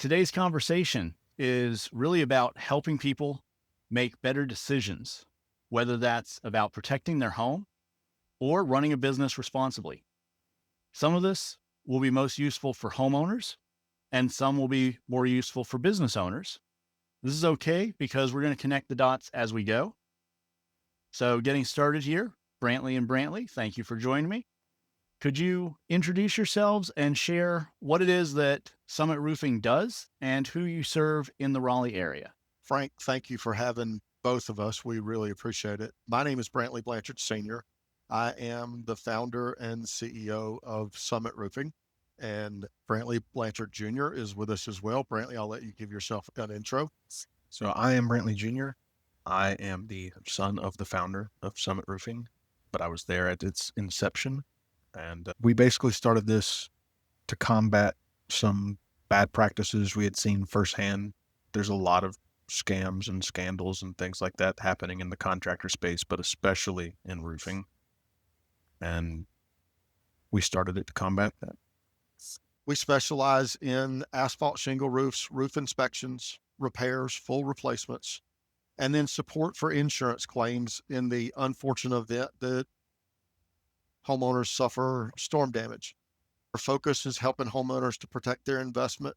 Today's conversation is really about helping people make better decisions, whether that's about protecting their home or running a business responsibly. Some of this will be most useful for homeowners, and some will be more useful for business owners. This is okay because we're going to connect the dots as we go. So, getting started here, Brantley and Brantley, thank you for joining me. Could you introduce yourselves and share what it is that Summit Roofing does and who you serve in the Raleigh area? Frank, thank you for having both of us. We really appreciate it. My name is Brantley Blanchard Sr. I am the founder and CEO of Summit Roofing, and Brantley Blanchard Jr. is with us as well. Brantley, I'll let you give yourself an intro. So I am Brantley Jr. I am the son of the founder of Summit Roofing, but I was there at its inception. And we basically started this to combat some bad practices we had seen firsthand. There's a lot of scams and scandals and things like that happening in the contractor space, but especially in roofing. And we started it to combat that. We specialize in asphalt shingle roofs, roof inspections, repairs, full replacements, and then support for insurance claims in the unfortunate event that homeowners suffer storm damage. Our focus is helping homeowners to protect their investment,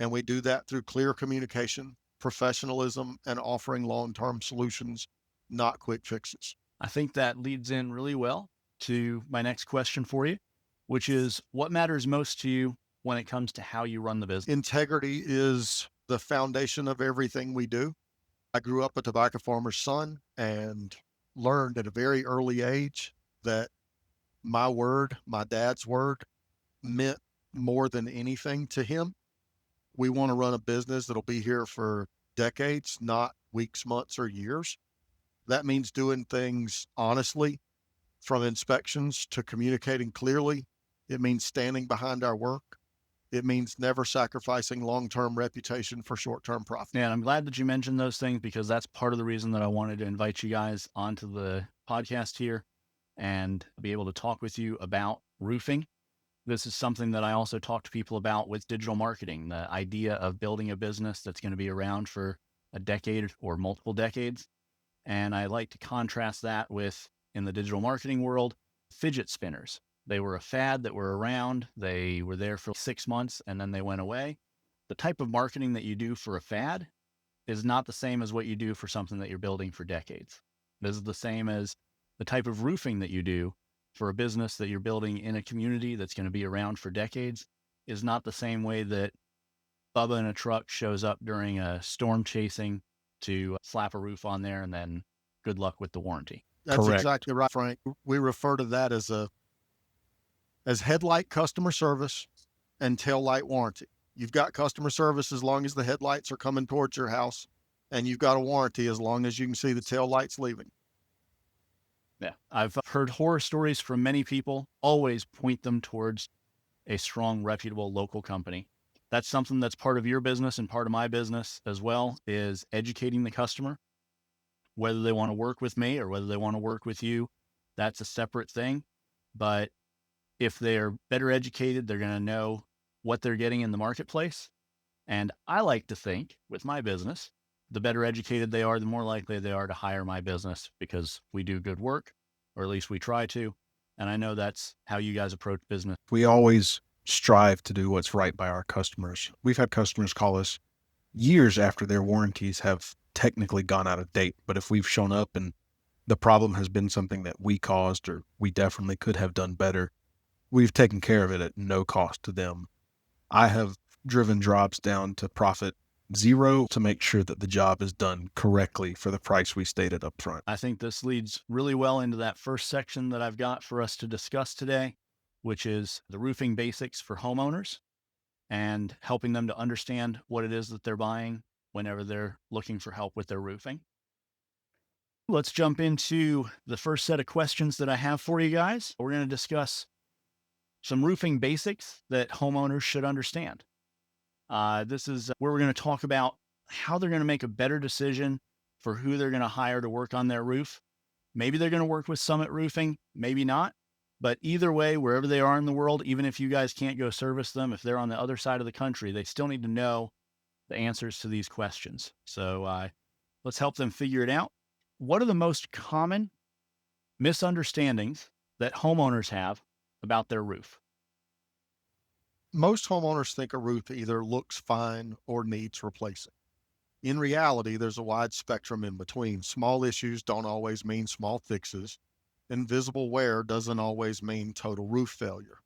and we do that through clear communication, professionalism, and offering long-term solutions, not quick fixes. I think that leads in really well to my next question for you, which is what matters most to you when it comes to how you run the business? Integrity is the foundation of everything we do. I grew up a tobacco farmer's son and learned at a very early age that my word, my dad's word, meant more than anything to him. We want to run a business that'll be here for decades, not weeks, months, or years. That means doing things honestly, from inspections to communicating clearly. It means standing behind our work. It means never sacrificing long-term reputation for short-term profit. And I'm glad that you mentioned those things because that's part of the reason that I wanted to invite you guys onto the podcast here and be able to talk with you about roofing. This is something that I also talk to people about with digital marketing, the idea of building a business that's going to be around for a decade or multiple decades. And I like to contrast that with, in the digital marketing world, fidget spinners. They were a fad that were around. They were there for 6 months and then they went away. The type of marketing that you do for a fad is not the same as what you do for something that you're building for decades. This is the same as the type of roofing that you do for a business that you're building in a community that's going to be around for decades is not the same way that Bubba in a truck shows up during a storm chasing to slap a roof on there and then good luck with the warranty. That's Correct. exactly right, Frank. We refer to that as headlight customer service and taillight warranty. You've got customer service as long as the headlights are coming towards your house, and you've got a warranty as long as you can see the taillights leaving. Yeah, I've heard horror stories from many people, always point them towards a strong, reputable local company. That's something that's part of your business and part of my business as well, is educating the customer, whether they want to work with me or whether they want to work with you. That's a separate thing. But if they're better educated, they're going to know what they're getting in the marketplace. And I like to think with my business, the better educated they are, the more likely they are to hire my business because we do good work, or at least we try to. And I know that's how you guys approach business. We always strive to do what's right by our customers. We've had customers call us years after their warranties have technically gone out of date. But if we've shown up and the problem has been something that we caused or we definitely could have done better, we've taken care of it at no cost to them. I have driven jobs down to profit zero to make sure that the job is done correctly for the price we stated up front. I think this leads really well into that first section that I've got for us to discuss today, which is the roofing basics for homeowners and helping them to understand what it is that they're buying whenever they're looking for help with their roofing. Let's jump into the first set of questions that I have for you guys. We're going to discuss some roofing basics that homeowners should understand. This is where we're going to talk about how they're going to make a better decision for who they're going to hire to work on their roof. Maybe they're going to work with Summit Roofing, maybe not. But either way, wherever they are in the world, even if you guys can't go service them, if they're on the other side of the country, they still need to know the answers to these questions. So let's help them figure it out. What are the most common misunderstandings that homeowners have about their roof? Most homeowners think a roof either looks fine or needs replacing. In reality, there's a wide spectrum in between. Small issues don't always mean small fixes. Invisible wear doesn't always mean total roof failure.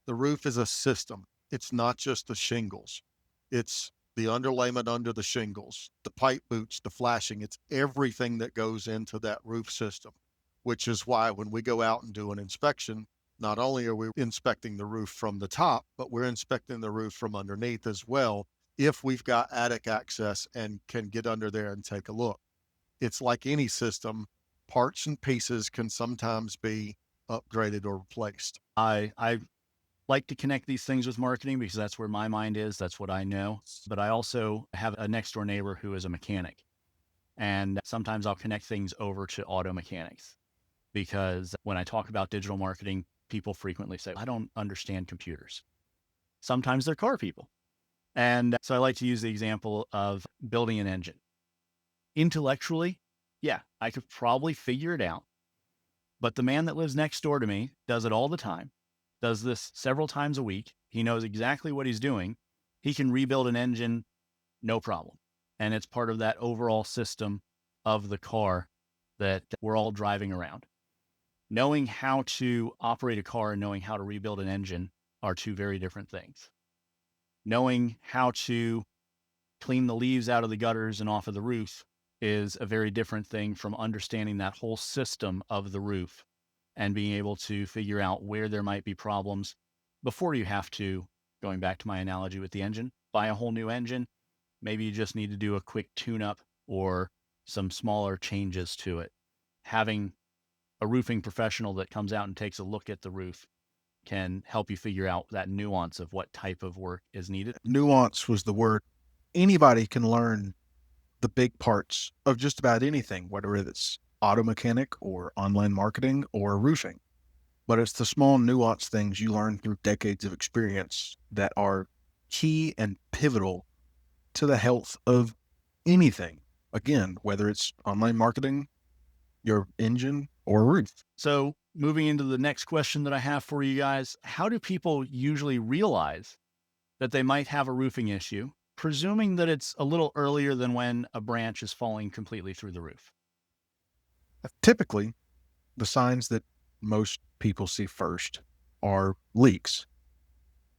The roof is a system. It's not just the shingles. It's the underlayment under the shingles, the pipe boots, the flashing. It's everything that goes into that roof system, which is why when we go out and do an inspection, not only are we inspecting the roof from the top, but we're inspecting the roof from underneath as well, if we've got attic access and can get under there and take a look. It's like any system, parts and pieces can sometimes be upgraded or replaced. I like to connect these things with marketing because that's where my mind is. That's what I know. But I also have a next door neighbor who is a mechanic. And sometimes I'll connect things over to auto mechanics because when I talk about digital marketing, people frequently say, I don't understand computers. Sometimes they're car people. And so I like to use the example of building an engine. Intellectually, yeah, I could probably figure it out. But the man that lives next door to me does it all the time, does this several times a week. He knows exactly what he's doing. He can rebuild an engine, no problem. And it's part of that overall system of the car that we're all driving around. Knowing how to operate a car and knowing how to rebuild an engine are two very different things. Knowing how to clean the leaves out of the gutters and off of the roof is a very different thing from understanding that whole system of the roof and being able to figure out where there might be problems before you have to, going back to my analogy with the engine, buy a whole new engine. Maybe you just need to do a quick tune-up or some smaller changes to it. Having a roofing professional that comes out and takes a look at the roof can help you figure out that nuance of what type of work is needed. Nuance was the word. Anybody can learn the big parts of just about anything, whether it's auto mechanic or online marketing or roofing. But it's the small nuance things you learn through decades of experience that are key and pivotal to the health of anything. Again, whether it's online marketing, your engine, or roof. So moving into the next question that I have for you guys, how do people usually realize that they might have a roofing issue, presuming that it's a little earlier than when a branch is falling completely through the roof? Typically, the signs that most people see first are leaks.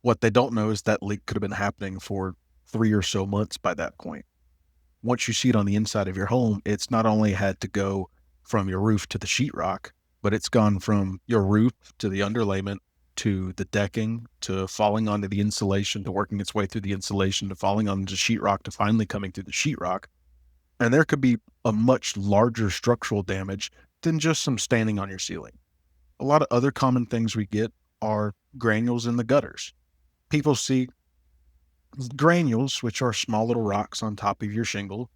What they don't know is that leak could have been happening for 3 or so months by that point. Once you see it on the inside of your home, it's not only had to go from your roof to the sheetrock, but it's gone from your roof to the underlayment to the decking to falling onto the insulation to working its way through the insulation to falling onto sheetrock to finally coming through the sheetrock. And there could be a much larger structural damage than just some standing on your ceiling. A lot of other common things we get are granules in the gutters. People see granules, which are small little rocks on top of your shingle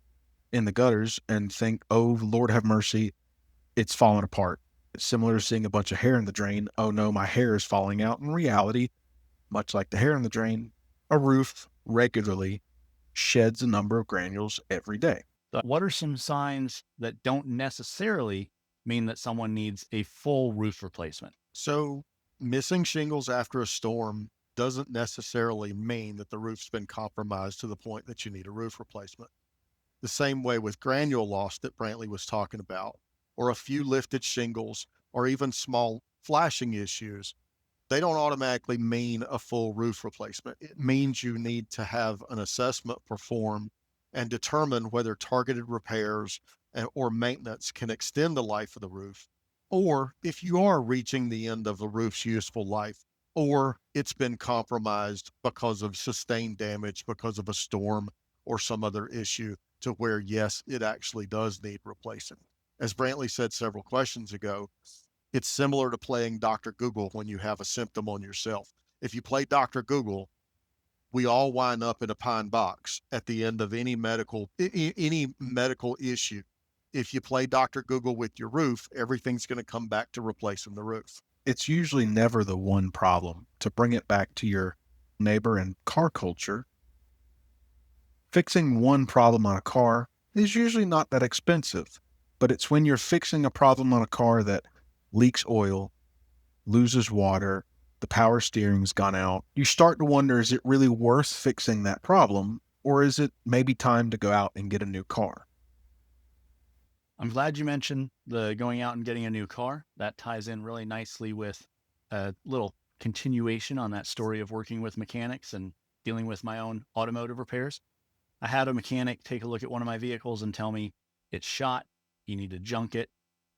in the gutters, and think, oh, Lord have mercy, it's falling apart. It's similar to seeing a bunch of hair in the drain. Oh no, my hair is falling out. In reality, much like the hair in the drain, a roof regularly sheds a number of granules every day. So what are some signs that don't necessarily mean that someone needs a full roof replacement? So, missing shingles after a storm doesn't necessarily mean that the roof's been compromised to the point that you need a roof replacement. The same way with granule loss that Brantley was talking about, or a few lifted shingles, or even small flashing issues, they don't automatically mean a full roof replacement. It means you need to have an assessment performed and determine whether targeted repairs or maintenance can extend the life of the roof, or if you are reaching the end of the roof's useful life, or it's been compromised because of sustained damage because of a storm or some other issue to where, yes, it actually does need replacing. As Brantley said several questions ago, it's similar to playing Dr. Google when you have a symptom on yourself. If you play Dr. Google, we all wind up in a pine box at the end of any medical issue. If you play Dr. Google with your roof, everything's going to come back to replacing the roof. it's usually never the one problem. To bring it back to your neighbor and car culture, fixing one problem on a car is usually not that expensive, but it's when you're fixing a problem on a car that leaks oil, loses water, the power steering's gone out, you start to wonder, is it really worth fixing that problem? Or is it maybe time to go out and get a new car? I'm glad you mentioned the going out and getting a new car. That ties in really nicely with a little continuation on that story of working with mechanics and dealing with my own automotive repairs. I had a mechanic take a look at one of my vehicles and tell me it's shot. You need to junk it,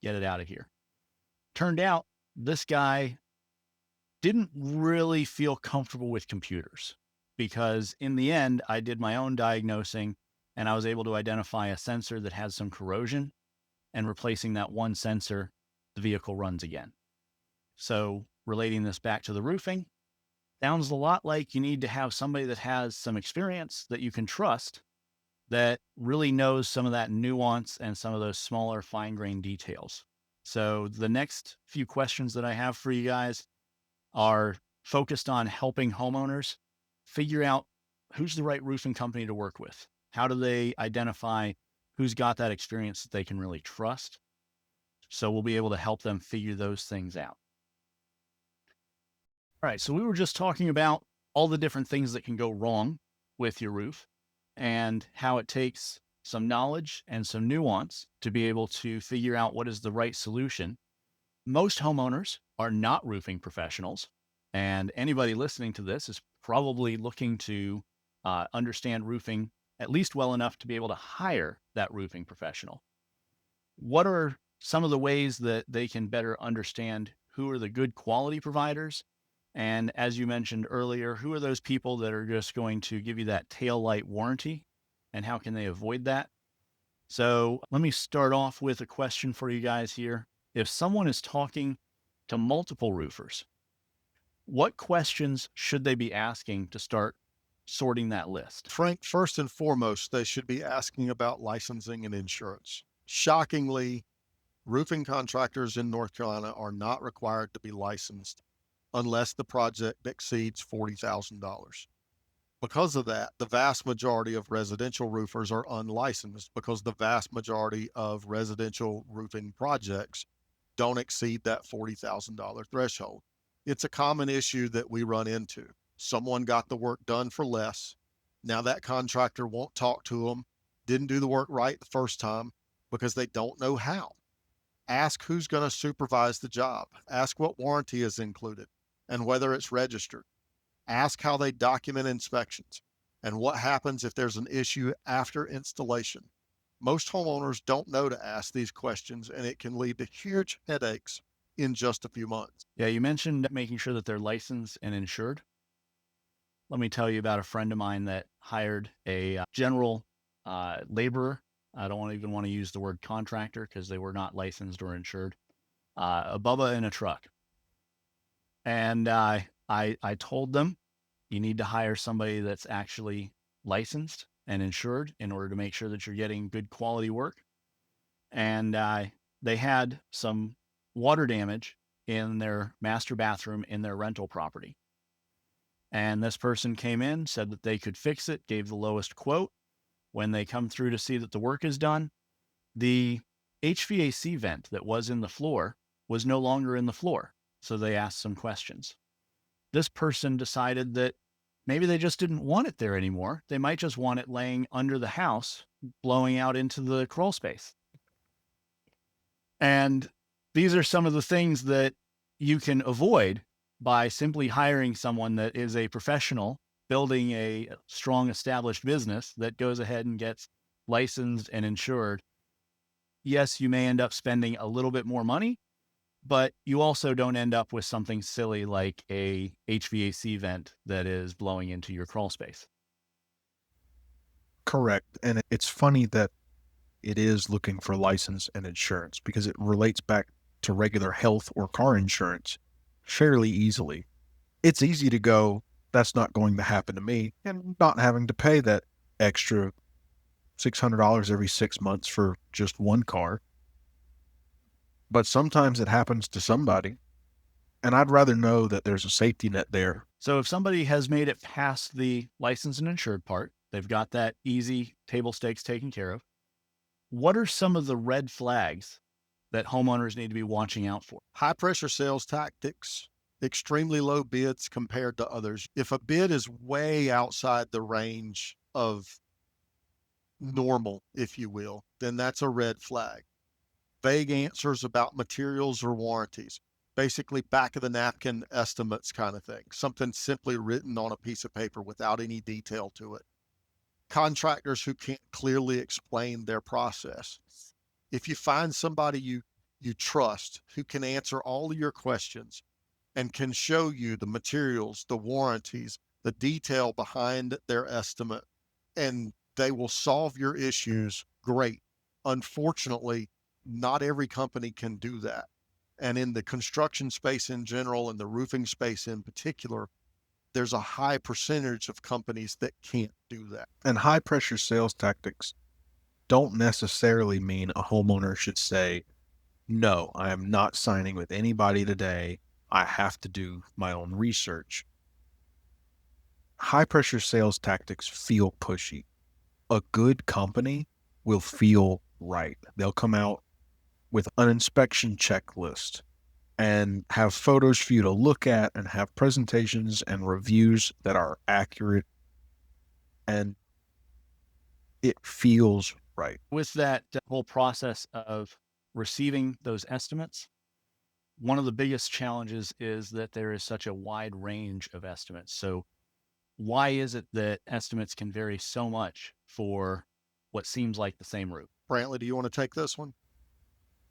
get it out of here. Turned out this guy didn't really feel comfortable with computers because in the end, I did my own diagnosing and I was able to identify a sensor that has some corrosion, and replacing that one sensor, the vehicle runs again. So relating this back to the roofing, sounds a lot like you need to have somebody that has some experience that you can trust, that really knows some of that nuance and some of those smaller fine-grained details. So the next few questions that I have for you guys are focused on helping homeowners figure out who's the right roofing company to work with. How do they identify who's got that experience that they can really trust? So we'll be able to help them figure those things out. All right, so we were just talking about all the different things that can go wrong with your roof and how it takes some knowledge and some nuance to be able to figure out what is the right solution. Most homeowners are not roofing professionals, and anybody listening to this is probably looking to understand roofing at least well enough to be able to hire that roofing professional. What are some of the ways that they can better understand who are the good quality providers? And as you mentioned earlier, who are those people that are just going to give you that Taillight warranty, and how can they avoid that? So let me start off with a question for you guys here. If someone is talking to multiple roofers, what questions should they be asking to start sorting that list? Frank, first and foremost, they should be asking about licensing and insurance. Shockingly, roofing contractors in North Carolina are not required to be licensed unless the project exceeds $40,000. Because of that, the vast majority of residential roofers are unlicensed because the vast majority of residential roofing projects don't exceed that $40,000 threshold. It's a common issue that we run into. Someone got the work done for less. Now that contractor won't talk to them, didn't do the work right the first time because they don't know how. Ask who's going to supervise the job. Ask what warranty is included and whether it's registered. Ask how they document inspections and what happens if there's an issue after installation. Most homeowners don't know to ask these questions, and it can lead to huge headaches in just a few months. Yeah, you mentioned making sure that they're licensed and insured. Let me tell you about a friend of mine that hired a general laborer. I don't even want to use the word contractor because they were not licensed or insured. A bubba in a truck. And I told them, you need to hire somebody that's actually licensed and insured in order to make sure that you're getting good quality work. And they had some water damage in their master bathroom in their rental property. And this person came in, said that they could fix it, gave the lowest quote. When they come through to see that the work is done, the HVAC vent that was in the floor was no longer in the floor. So they asked some questions. This person decided that maybe they just didn't want it there anymore. They might just want it laying under the house, blowing out into the crawl space. And these are some of the things that you can avoid by simply hiring someone that is a professional, building a strong established business that goes ahead and gets licensed and insured. Yes, you may end up spending a little bit more money, but you also don't end up with something silly like a HVAC vent that is blowing into your crawl space. Correct. And it's funny that it is looking for license and insurance because it relates back to regular health or car insurance fairly easily. It's easy to go, that's not going to happen to me, and not having to pay that extra $600 every 6 months for just one car. But sometimes it happens to somebody, And I'd rather know that there's a safety net there. So if somebody has made it past the licensed and insured part, they've got that easy table stakes taken care of. What are some of the red flags that homeowners need to be watching out for? High pressure sales tactics, extremely low bids compared to others. If a bid is way outside the range of normal, if you will, then that's a red flag. Vague answers about materials or warranties, basically back of the napkin estimates kind of thing, something simply written on a piece of paper without any detail to it. Contractors who can't clearly explain their process. If you find somebody you trust who can answer all of your questions and can show you the materials, the warranties, the detail behind their estimate, and they will solve your issues, great. Unfortunately, not every company can do that. And in the construction space in general and the roofing space in particular, there's a high percentage of companies that can't do that. And high pressure sales tactics don't necessarily mean a homeowner should say, no, I am not signing with anybody today. I have to do my own research. High pressure sales tactics feel pushy. A good company will feel right. They'll come out with an inspection checklist and have photos for you to look at and have presentations and reviews that are accurate, and it feels right. With that whole process of receiving those estimates, one of the biggest challenges is that there is such a wide range of estimates. So why is it that estimates can vary so much for what seems like the same roof? Brantley, do you want to take this one?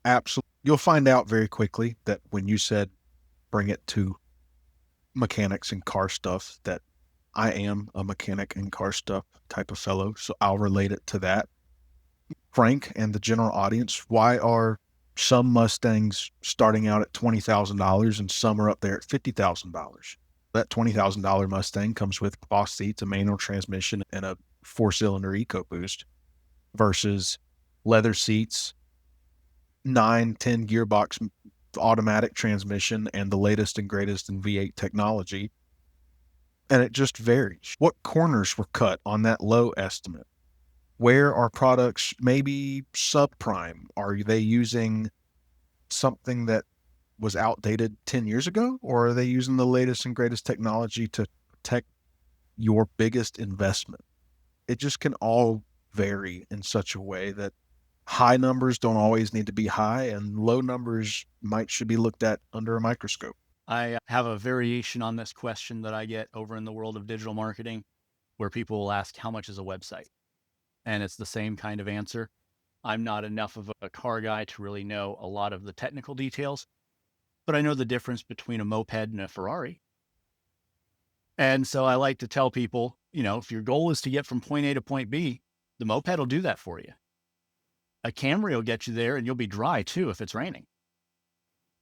Absolutely. You'll find out very quickly that when you said bring it to mechanics and car stuff, that I am a mechanic and car stuff type of fellow. So I'll relate it to that. Frank and the general audience, why are some Mustangs starting out at $20,000 and some are up there at $50,000? That $20,000 Mustang comes with cloth seats, a manual transmission, and a 4-cylinder EcoBoost versus leather seats, 9, 10 gearbox automatic transmission, and the latest and greatest in V8 technology. And it just varies. What corners were cut on that low estimate? Where are products maybe subprime? Are they using something that was outdated 10 years ago? Or are they using the latest and greatest technology to protect your biggest investment? It just can all vary in such a way that high numbers don't always need to be high, and low numbers should be looked at under a microscope. I have a variation on this question that I get over in the world of digital marketing, where people will ask, how much is a website? And it's the same kind of answer. I'm not enough of a car guy to really know a lot of the technical details, but I know the difference between a moped and a Ferrari. And so I like to tell people, if your goal is to get from point A to point B, the moped will do that for you. A Camry will get you there, and you'll be dry too if it's raining.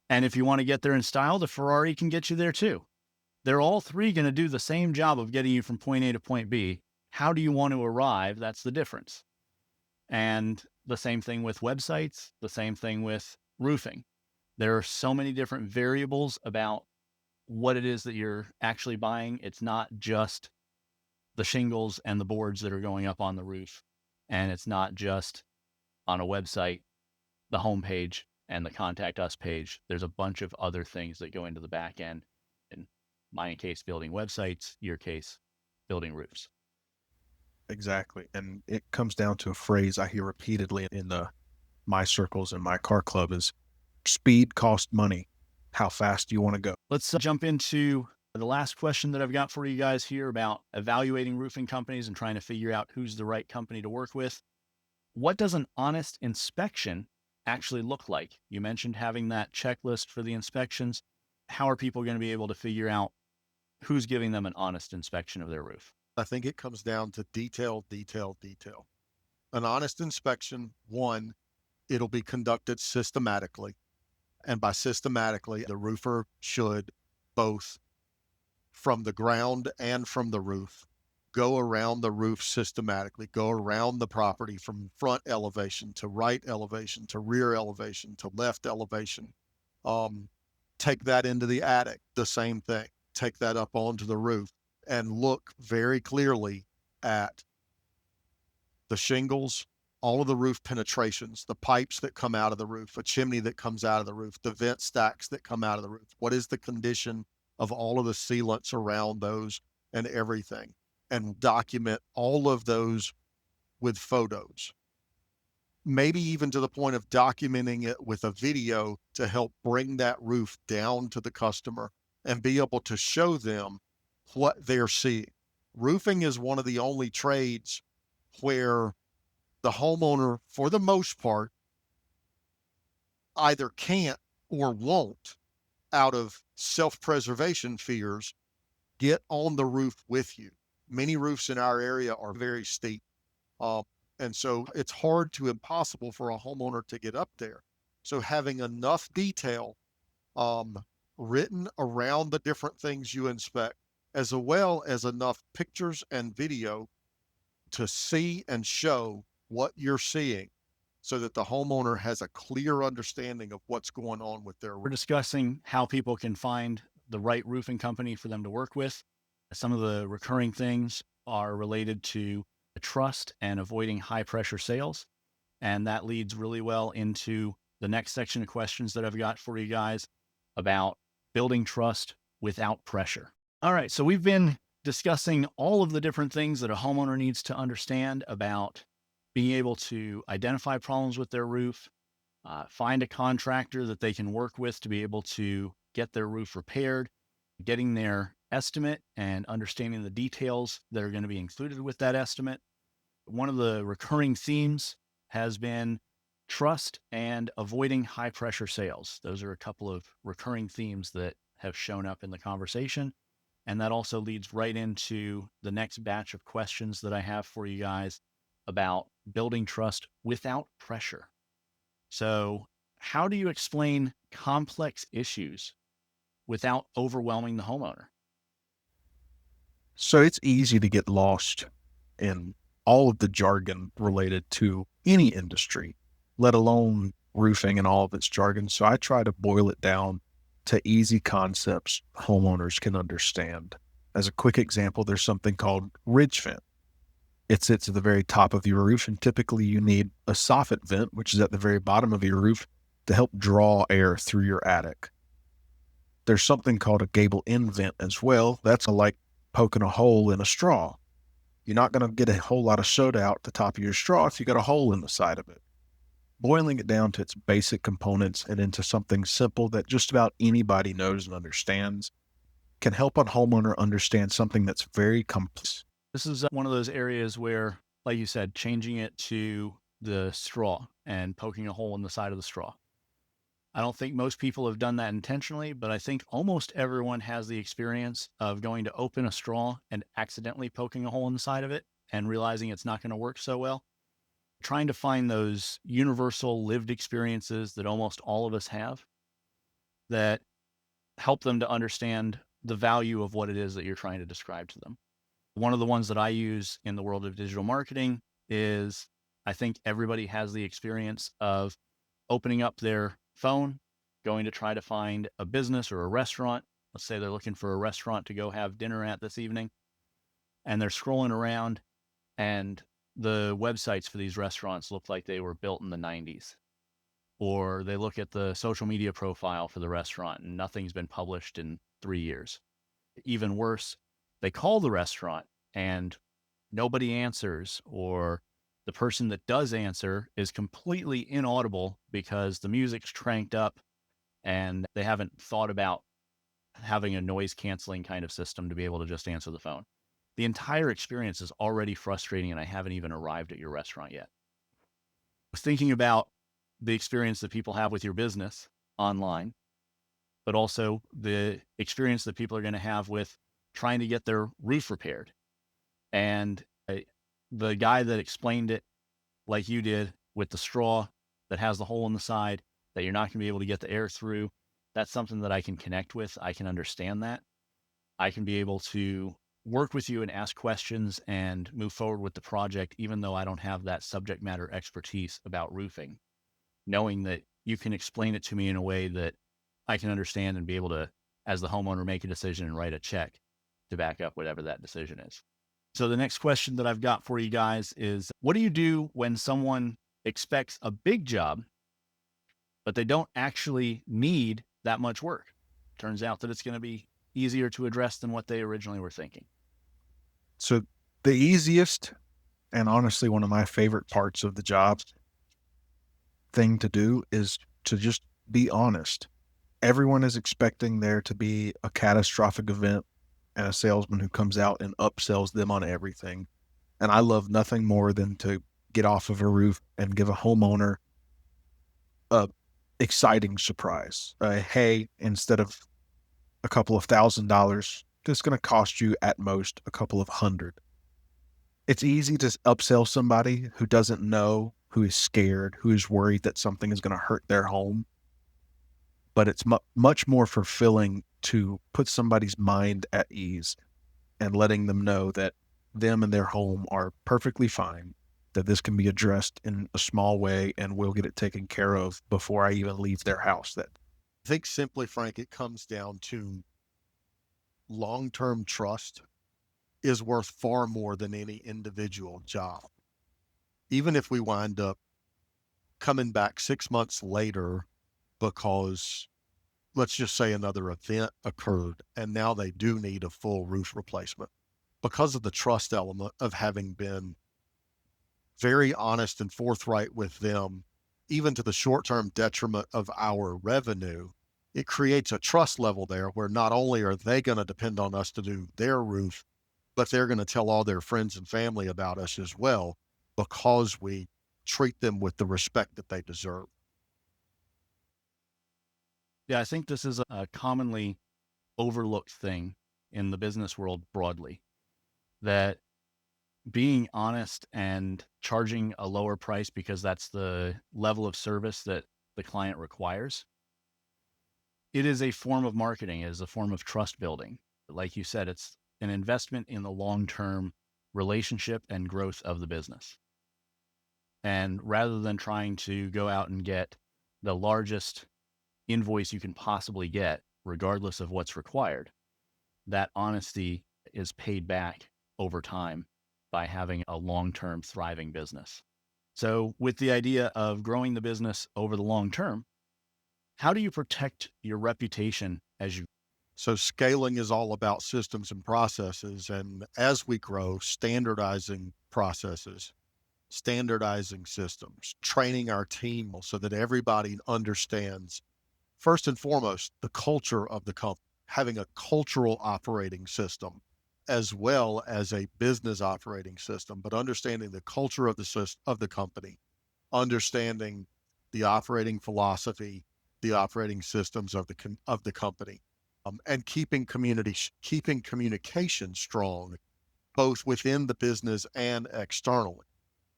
And if you want to get there in style, the Ferrari can get you there too. They're all three going to do the same job of getting you from point A to point B. How do you want to arrive? That's the difference. And the same thing with websites, the same thing with roofing. There are so many different variables about what it is that you're actually buying. It's not just the shingles and the boards that are going up on the roof. And it's not just on a website, the homepage and the contact us page. There's a bunch of other things that go into the back end. In my case, building websites, your case, building roofs. Exactly. And it comes down to a phrase I hear repeatedly in my circles and my car club is speed costs money. How fast do you want to go? Let's jump into the last question that I've got for you guys here about evaluating roofing companies and trying to figure out who's the right company to work with. What does an honest inspection actually look like? You mentioned having that checklist for the inspections. How are people going to be able to figure out who's giving them an honest inspection of their roof? I think it comes down to detail, detail, detail. An honest inspection, one, it'll be conducted systematically. And by systematically, the roofer should both from the ground and from the roof go around the roof systematically, go around the property from front elevation to right elevation to rear elevation to left elevation. Take that into the attic, the same thing. Take that up onto the roof and look very clearly at the shingles, all of the roof penetrations, the pipes that come out of the roof, a chimney that comes out of the roof, the vent stacks that come out of the roof. What is the condition of all of the sealants around those and everything? And document all of those with photos. Maybe even to the point of documenting it with a video to help bring that roof down to the customer and be able to show them what they're seeing. Roofing is one of the only trades where the homeowner, for the most part, either can't or won't, out of self-preservation fears, get on the roof with you. Many roofs in our area are very steep. And so it's hard to impossible for a homeowner to get up there. So having enough detail written around the different things you inspect, as well as enough pictures and video to see and show what you're seeing so that the homeowner has a clear understanding of what's going on with their We're roof. discussing how people can find the right roofing company for them to work with. Some of the recurring things are related to trust and avoiding high pressure sales. And that leads really well into the next section of questions that I've got for you guys about building trust without pressure. All right. So we've been discussing all of the different things that a homeowner needs to understand about being able to identify problems with their roof, find a contractor that they can work with to be able to get their roof repaired, getting their estimate and understanding the details that are going to be included with that estimate. One of the recurring themes has been trust and avoiding high pressure sales. Those are a couple of recurring themes that have shown up in the conversation. And that also leads right into the next batch of questions that I have for you guys about building trust without pressure. So, how do you explain complex issues without overwhelming the homeowner? So it's easy to get lost in all of the jargon related to any industry, let alone roofing and all of its jargon. So I try to boil it down to easy concepts homeowners can understand. As a quick example, there's something called ridge vent. It sits at the very top of your roof, and typically you need a soffit vent, which is at the very bottom of your roof, to help draw air through your attic. There's something called a gable end vent as well. That's like poking a hole in a straw. You're not going to get a whole lot of soda out the top of your straw if you got a hole in the side of it. Boiling it down to its basic components and into something simple that just about anybody knows and understands can help a homeowner understand something that's very complex. This is one of those areas where, like you said, changing it to the straw and poking a hole in the side of the straw. I don't think most people have done that intentionally, but I think almost everyone has the experience of going to open a straw and accidentally poking a hole in the side of it and realizing it's not going to work so well. Trying to find those universal lived experiences that almost all of us have that help them to understand the value of what it is that you're trying to describe to them. One of the ones that I use in the world of digital marketing is I think everybody has the experience of opening up their phone, going to try to find a business or a restaurant. Let's say they're looking for a restaurant to go have dinner at this evening, and they're scrolling around, and the websites for these restaurants look like they were built in the 90s. Or they look at the social media profile for the restaurant and nothing's been published in 3 years. Even worse, they call the restaurant and nobody answers, or the person that does answer is completely inaudible because the music's cranked up and they haven't thought about having a noise canceling kind of system to be able to just answer the phone. The entire experience is already frustrating and I haven't even arrived at your restaurant yet. Thinking about the experience that people have with your business online, but also the experience that people are going to have with trying to get their roof repaired. And the guy that explained it like you did with the straw that has the hole in the side that you're not going to be able to get the air through, that's something that I can connect with. I can understand that. I can be able to work with you and ask questions and move forward with the project, even though I don't have that subject matter expertise about roofing, knowing that you can explain it to me in a way that I can understand and be able to, as the homeowner, make a decision and write a check to back up whatever that decision is. So the next question that I've got for you guys is, what do you do when someone expects a big job, but they don't actually need that much work? Turns out that it's going to be easier to address than what they originally were thinking. So the easiest and honestly one of my favorite parts of the job thing to do is to just be honest. Everyone is expecting there to be a catastrophic event and a salesman who comes out and upsells them on everything. And I love nothing more than to get off of a roof and give a homeowner a exciting surprise. Hey, instead of a couple of $1,000, it's going to cost you at most a couple of hundred. It's easy to upsell somebody who doesn't know, who is scared, who is worried that something is going to hurt their home. But it's much more fulfilling to put somebody's mind at ease and letting them know that them and their home are perfectly fine, that this can be addressed in a small way and we'll get it taken care of before I even leave their house. That I think simply, Frank, it comes down to long-term trust is worth far more than any individual job. Even if we wind up coming back 6 months later because, let's just say, another event occurred and now they do need a full roof replacement, because of the trust element of having been very honest and forthright with them, even to the short-term detriment of our revenue, it creates a trust level there where not only are they going to depend on us to do their roof, but they're going to tell all their friends and family about us as well, because we treat them with the respect that they deserve. Yeah, I think this is a commonly overlooked thing in the business world broadly, that being honest and charging a lower price because that's the level of service that the client requires, it is a form of marketing, it is a form of trust building. Like you said, it's an investment in the long-term relationship and growth of the business. And rather than trying to go out and get the largest invoice you can possibly get, regardless of what's required, that honesty is paid back over time by having a long-term thriving business. So with the idea of growing the business over the long term, how do you protect your reputation as you? So scaling is all about systems and processes. And as we grow, standardizing processes, standardizing systems, training our team so that everybody understands, first and foremost, the culture of the company, having a cultural operating system as well as a business operating system, but understanding the culture of the company, understanding the operating philosophy, the operating systems of the company, and keeping communication strong, both within the business and externally.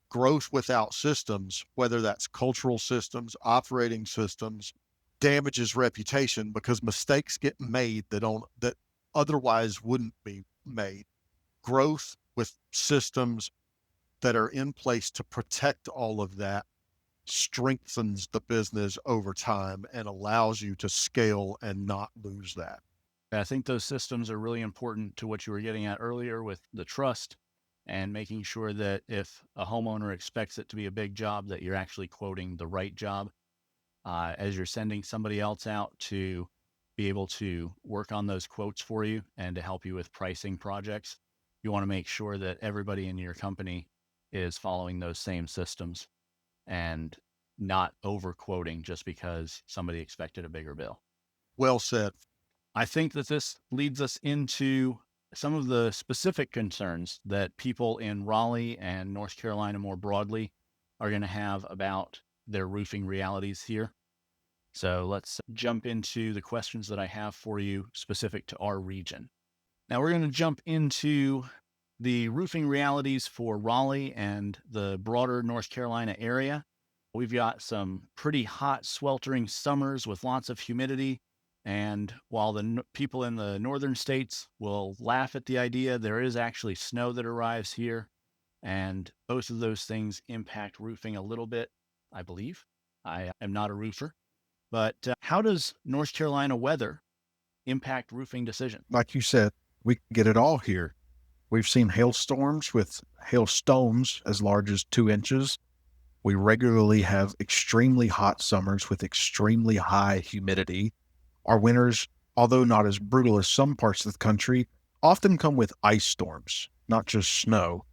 Growth without systems, whether that's cultural systems, operating systems, damages reputation because mistakes get made that otherwise wouldn't be made. Growth with systems that are in place to protect all of that strengthens the business over time and allows you to scale and not lose that. I think those systems are really important to what you were getting at earlier with the trust and making sure that if a homeowner expects it to be a big job, that you're actually quoting the right job. As you're sending somebody else out to be able to work on those quotes for you and to help you with pricing projects, you want to make sure that everybody in your company is following those same systems and not over quoting just because somebody expected a bigger bill. Well said. I think that this leads us into some of the specific concerns that people in Raleigh and North Carolina more broadly are going to have about their roofing realities here. So let's jump into the questions that I have for you specific to our region. Now we're going to jump into the roofing realities for Raleigh and the broader North Carolina area. We've got some pretty hot, sweltering summers with lots of humidity. And while the people in the northern states will laugh at the idea, there is actually snow that arrives here. And both of those things impact roofing a little bit, I believe. I am not a roofer, But how does North Carolina weather impact roofing decisions? Like you said, we get it all here. We've seen hailstorms with hailstones as large as 2 inches. We regularly have extremely hot summers with extremely high humidity. Our winters, although not as brutal as some parts of the country, often come with ice storms, not just snow.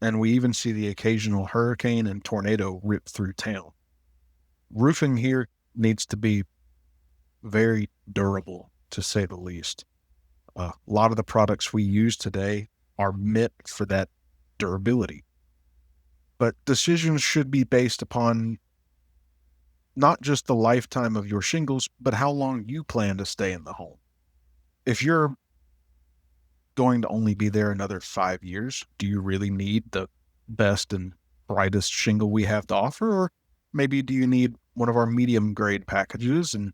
And we even see the occasional hurricane and tornado rip through town. Roofing here needs to be very durable, to say the least. A lot of the products we use today are meant for that durability. But decisions should be based upon not just the lifetime of your shingles, but how long you plan to stay in the home. If you're going to only be there another 5 years, do you really need the best and brightest shingle we have to offer? Or maybe do you need one of our medium grade packages? And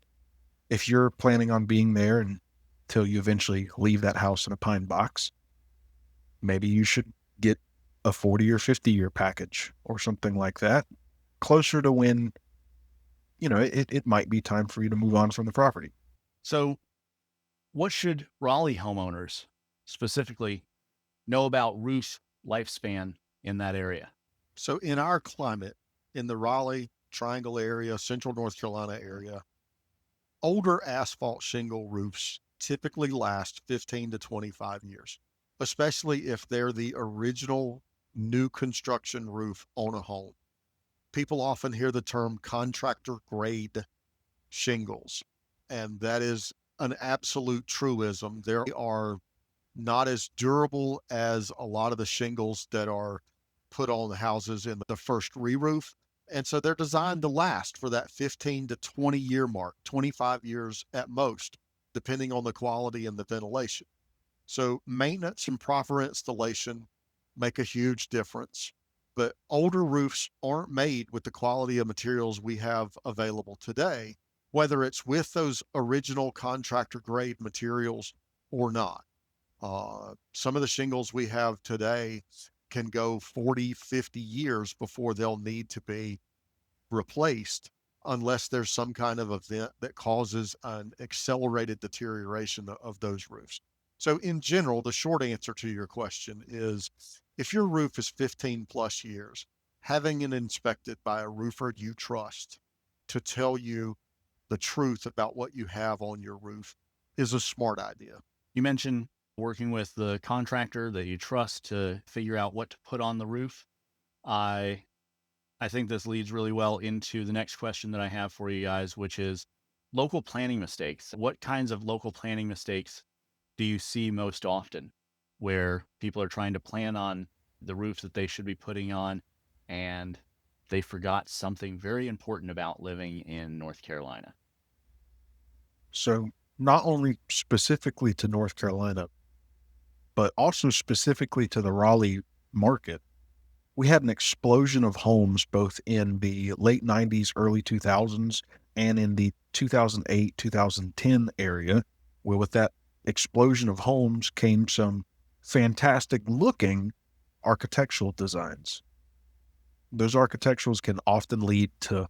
if you're planning on being there until you eventually leave that house in a pine box, maybe you should get a 40 or 50-year package or something like that, closer to when, it might be time for you to move on from the property. So, what should Raleigh homeowners specifically know about roof lifespan in that area? So in our climate, in the Raleigh Triangle area, central North Carolina area, older asphalt shingle roofs typically last 15 to 25 years, especially if they're the original new construction roof on a home. People often hear the term contractor grade shingles, and that is an absolute truism. They are not as durable as a lot of the shingles that are put on the houses in the first re-roof. And so they're designed to last for that 15 to 20 year mark, 25 years at most, depending on the quality and the ventilation. So maintenance and proper installation make a huge difference. But older roofs aren't made with the quality of materials we have available today, whether it's with those original contractor grade materials or not. Some of the shingles we have today can go 40, 50 years before they'll need to be replaced unless there's some kind of event that causes an accelerated deterioration of those roofs. So in general, the short answer to your question is if your roof is 15 plus years, having it inspected by a roofer you trust to tell you the truth about what you have on your roof is a smart idea. You mentioned working with the contractor that you trust to figure out what to put on the roof. I I think this leads really well into the next question that I have for you guys, which is local planning mistakes. What kinds of local planning mistakes do you see most often where people are trying to plan on the roof that they should be putting on and they forgot something very important about living in North Carolina? So, not only specifically to North Carolina, but also specifically to the Raleigh market, we had an explosion of homes both in the late 90s, early 2000s, and in the 2008, 2010 area, where with that explosion of homes came some fantastic looking architectural designs. Those architecturals can often lead to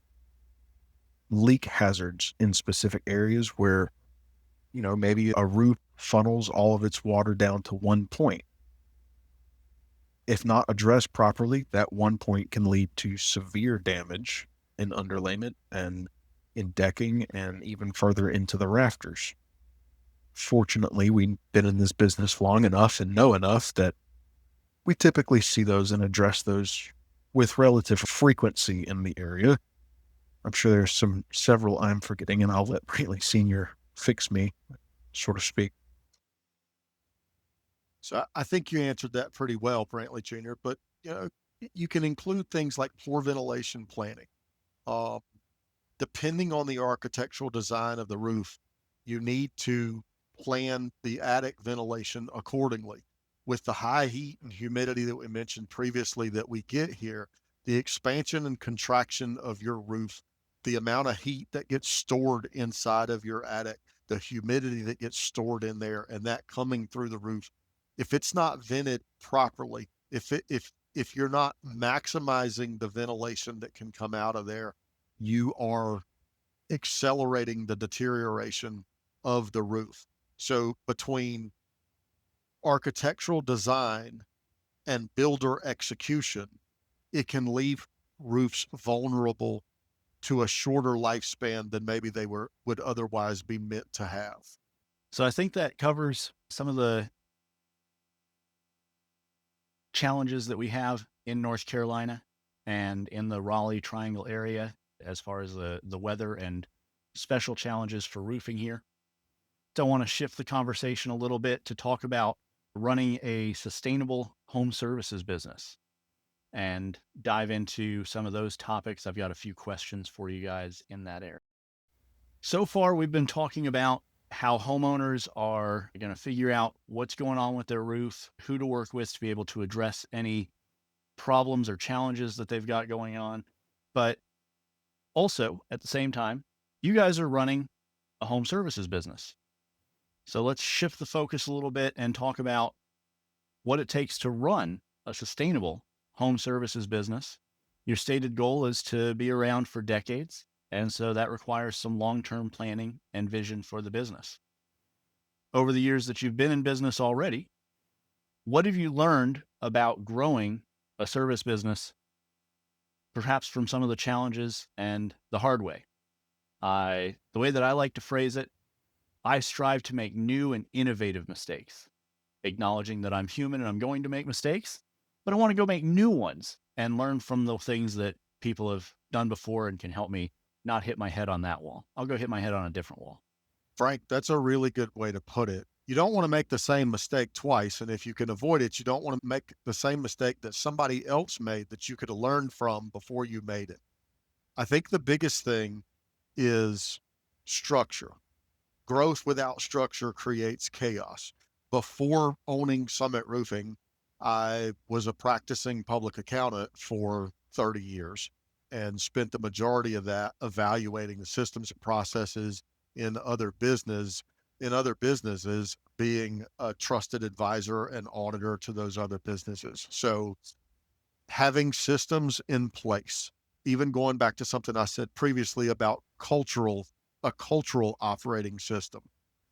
leak hazards in specific areas where, maybe a roof funnels all of its water down to one point. If not addressed properly, that one point can lead to severe damage in underlayment and in decking and even further into the rafters. Fortunately, we've been in this business long enough and know enough that we typically see those and address those with relative frequency in the area. I'm sure there's several I'm forgetting, and I'll let Brantley Sr. fix me, so to speak. So I think you answered that pretty well, Brantley Jr., but you can include things like poor ventilation planning. Uh, Depending on the architectural design of the roof, you need to plan the attic ventilation accordingly. With the high heat and humidity that we mentioned previously that we get here, the expansion and contraction of your roof, the amount of heat that gets stored inside of your attic, the humidity that gets stored in there, and that coming through the roof, if it's not vented properly, if you're not maximizing the ventilation that can come out of there, you are accelerating the deterioration of the roof. So between architectural design and builder execution, it can leave roofs vulnerable to a shorter lifespan than maybe they would otherwise be meant to have. So I think that covers some of the challenges that we have in North Carolina and in the Raleigh Triangle area as far as the weather and special challenges for roofing here. So I want to shift the conversation a little bit to talk about running a sustainable home services business and dive into some of those topics. I've got a few questions for you guys in that area. So far, we've been talking about how homeowners are going to figure out what's going on with their roof, who to work with to be able to address any problems or challenges that they've got going on. But also, at the same time, you guys are running a home services business. So let's shift the focus a little bit and talk about what it takes to run a sustainable home services business. Your stated goal is to be around for decades. And so that requires some long-term planning and vision for the business. Over the years that you've been in business already, what have you learned about growing a service business, perhaps from some of the challenges and the hard way? The way that I like to phrase it, I strive to make new and innovative mistakes, acknowledging that I'm human and I'm going to make mistakes, but I want to go make new ones and learn from the things that people have done before and can help me not hit my head on that wall. I'll go hit my head on a different wall. Frank, that's a really good way to put it. You don't want to make the same mistake twice. And if you can avoid it, you don't want to make the same mistake that somebody else made that you could have learned from before you made it. I think the biggest thing is structure. Growth without structure creates chaos. Before owning Summit Roofing, I was a practicing public accountant for 30 years and spent the majority of that evaluating the systems and processes in other businesses, being a trusted advisor and auditor to those other businesses. So having systems in place, even going back to something I said previously about a cultural operating system.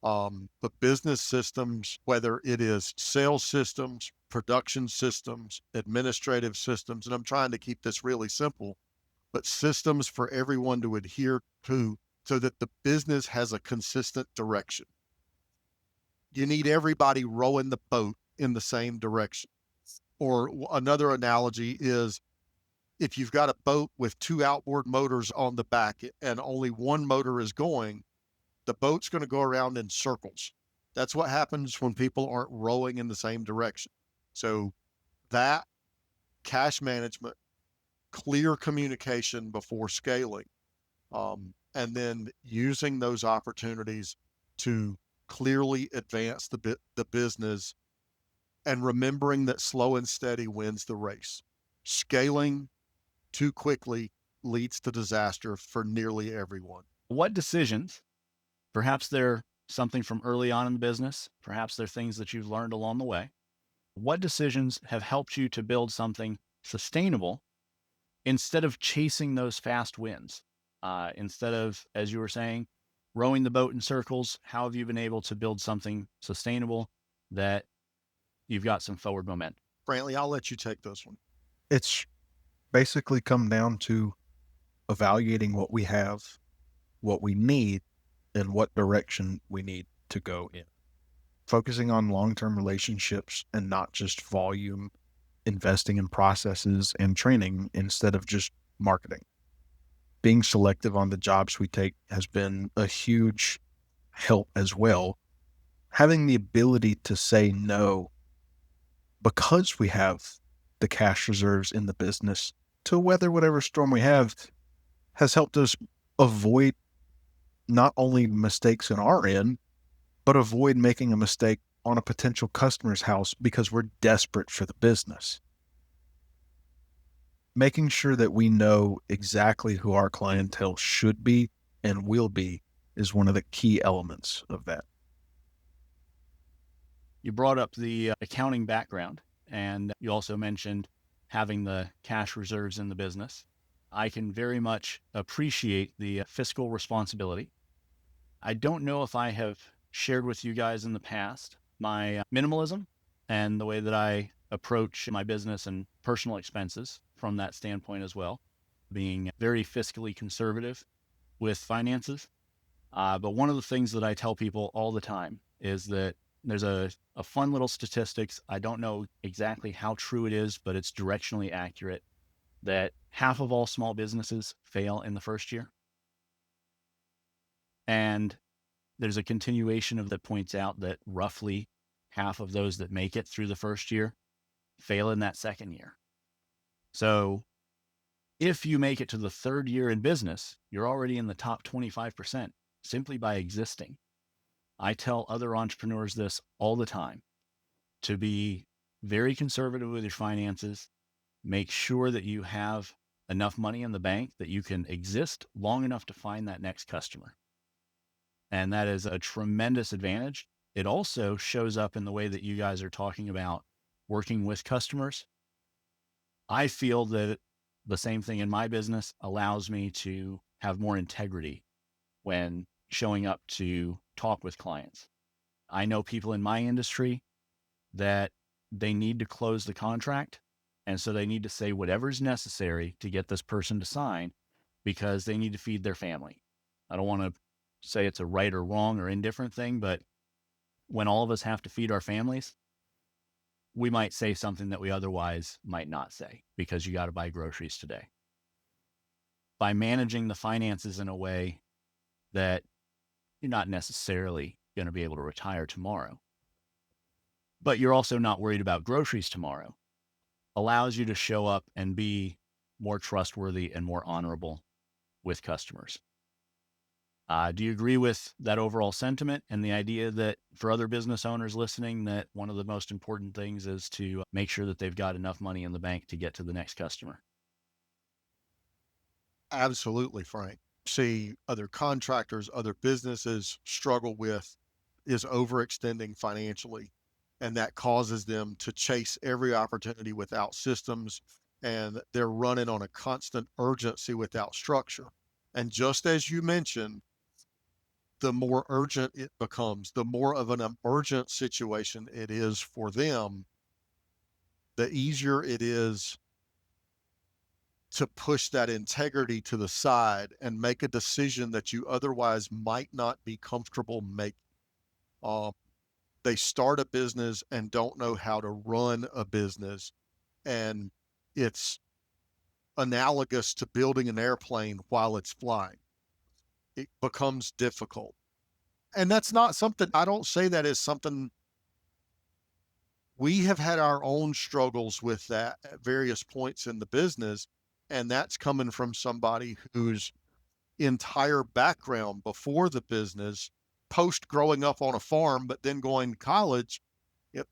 The business systems, whether it is sales systems, production systems, administrative systems, and I'm trying to keep this really simple, but systems for everyone to adhere to so that the business has a consistent direction. You need everybody rowing the boat in the same direction. Or another analogy is if you've got a boat with two outboard motors on the back and only one motor is going, the boat's going to go around in circles. That's what happens when people aren't rowing in the same direction. So that cash management, clear communication before scaling, and then using those opportunities to clearly advance the business and remembering that slow and steady wins the race. Scaling too quickly leads to disaster for nearly everyone. What decisions, perhaps they're something from early on in the business, perhaps they're things that you've learned along the way, what decisions have helped you to build something sustainable instead of chasing those fast wins? Instead of, as you were saying, rowing the boat in circles, how have you been able to build something sustainable that you've got some forward momentum? Brantley, I'll let you take this one. It's basically come down to evaluating what we have, what we need, and what direction we need to go in. Focusing on long-term relationships and not just volume, investing in processes and training instead of just marketing. Being selective on the jobs we take has been a huge help as well. Having the ability to say no because we have the cash reserves in the business to weather whatever storm we have has helped us avoid not only mistakes in our end, but avoid making a mistake on a potential customer's house because we're desperate for the business. Making sure that we know exactly who our clientele should be and will be is one of the key elements of that. You brought up the accounting background, and you also mentioned having the cash reserves in the business. I can very much appreciate the fiscal responsibility. I don't know if I have shared with you guys in the past my minimalism and the way that I approach my business and personal expenses from that standpoint as well, being very fiscally conservative with finances. But one of the things that I tell people all the time is that there's a fun little statistics. I don't know exactly how true it is, but it's directionally accurate that half of all small businesses fail in the first year. And there's a continuation of that points out that roughly half of those that make it through the first year fail in that second year. So if you make it to the third year in business, you're already in the top 25% simply by existing. I tell other entrepreneurs this all the time, to be very conservative with your finances. Make sure that you have enough money in the bank that you can exist long enough to find that next customer. And that is a tremendous advantage. It also shows up in the way that you guys are talking about working with customers. I feel that the same thing in my business allows me to have more integrity when showing up to talk with clients. I know people in my industry that they need to close the contract. And so they need to say whatever's necessary to get this person to sign because they need to feed their family. I don't want to say it's a right or wrong or indifferent thing, but when all of us have to feed our families, we might say something that we otherwise might not say because you got to buy groceries today. By managing the finances in a way that you're not necessarily going to be able to retire tomorrow, but you're also not worried about groceries tomorrow, allows you to show up and be more trustworthy and more honorable with customers. Do you agree with that overall sentiment and the idea that for other business owners listening, that one of the most important things is to make sure that they've got enough money in the bank to get to the next customer? Absolutely, Frank. See other contractors, other businesses struggle with is overextending financially. And that causes them to chase every opportunity without systems. And they're running on a constant urgency without structure. And just as you mentioned, the more urgent it becomes, the more of an emergent situation it is for them, the easier it is to push that integrity to the side and make a decision that you otherwise might not be comfortable making. Um, they start a business and don't know how to run a business. And it's analogous to building an airplane while it's flying. It becomes difficult. And that's not something, I don't say that as something, we have had our own struggles with that at various points in the business. And that's coming from somebody whose entire background before the business, post growing up on a farm, but then going to college,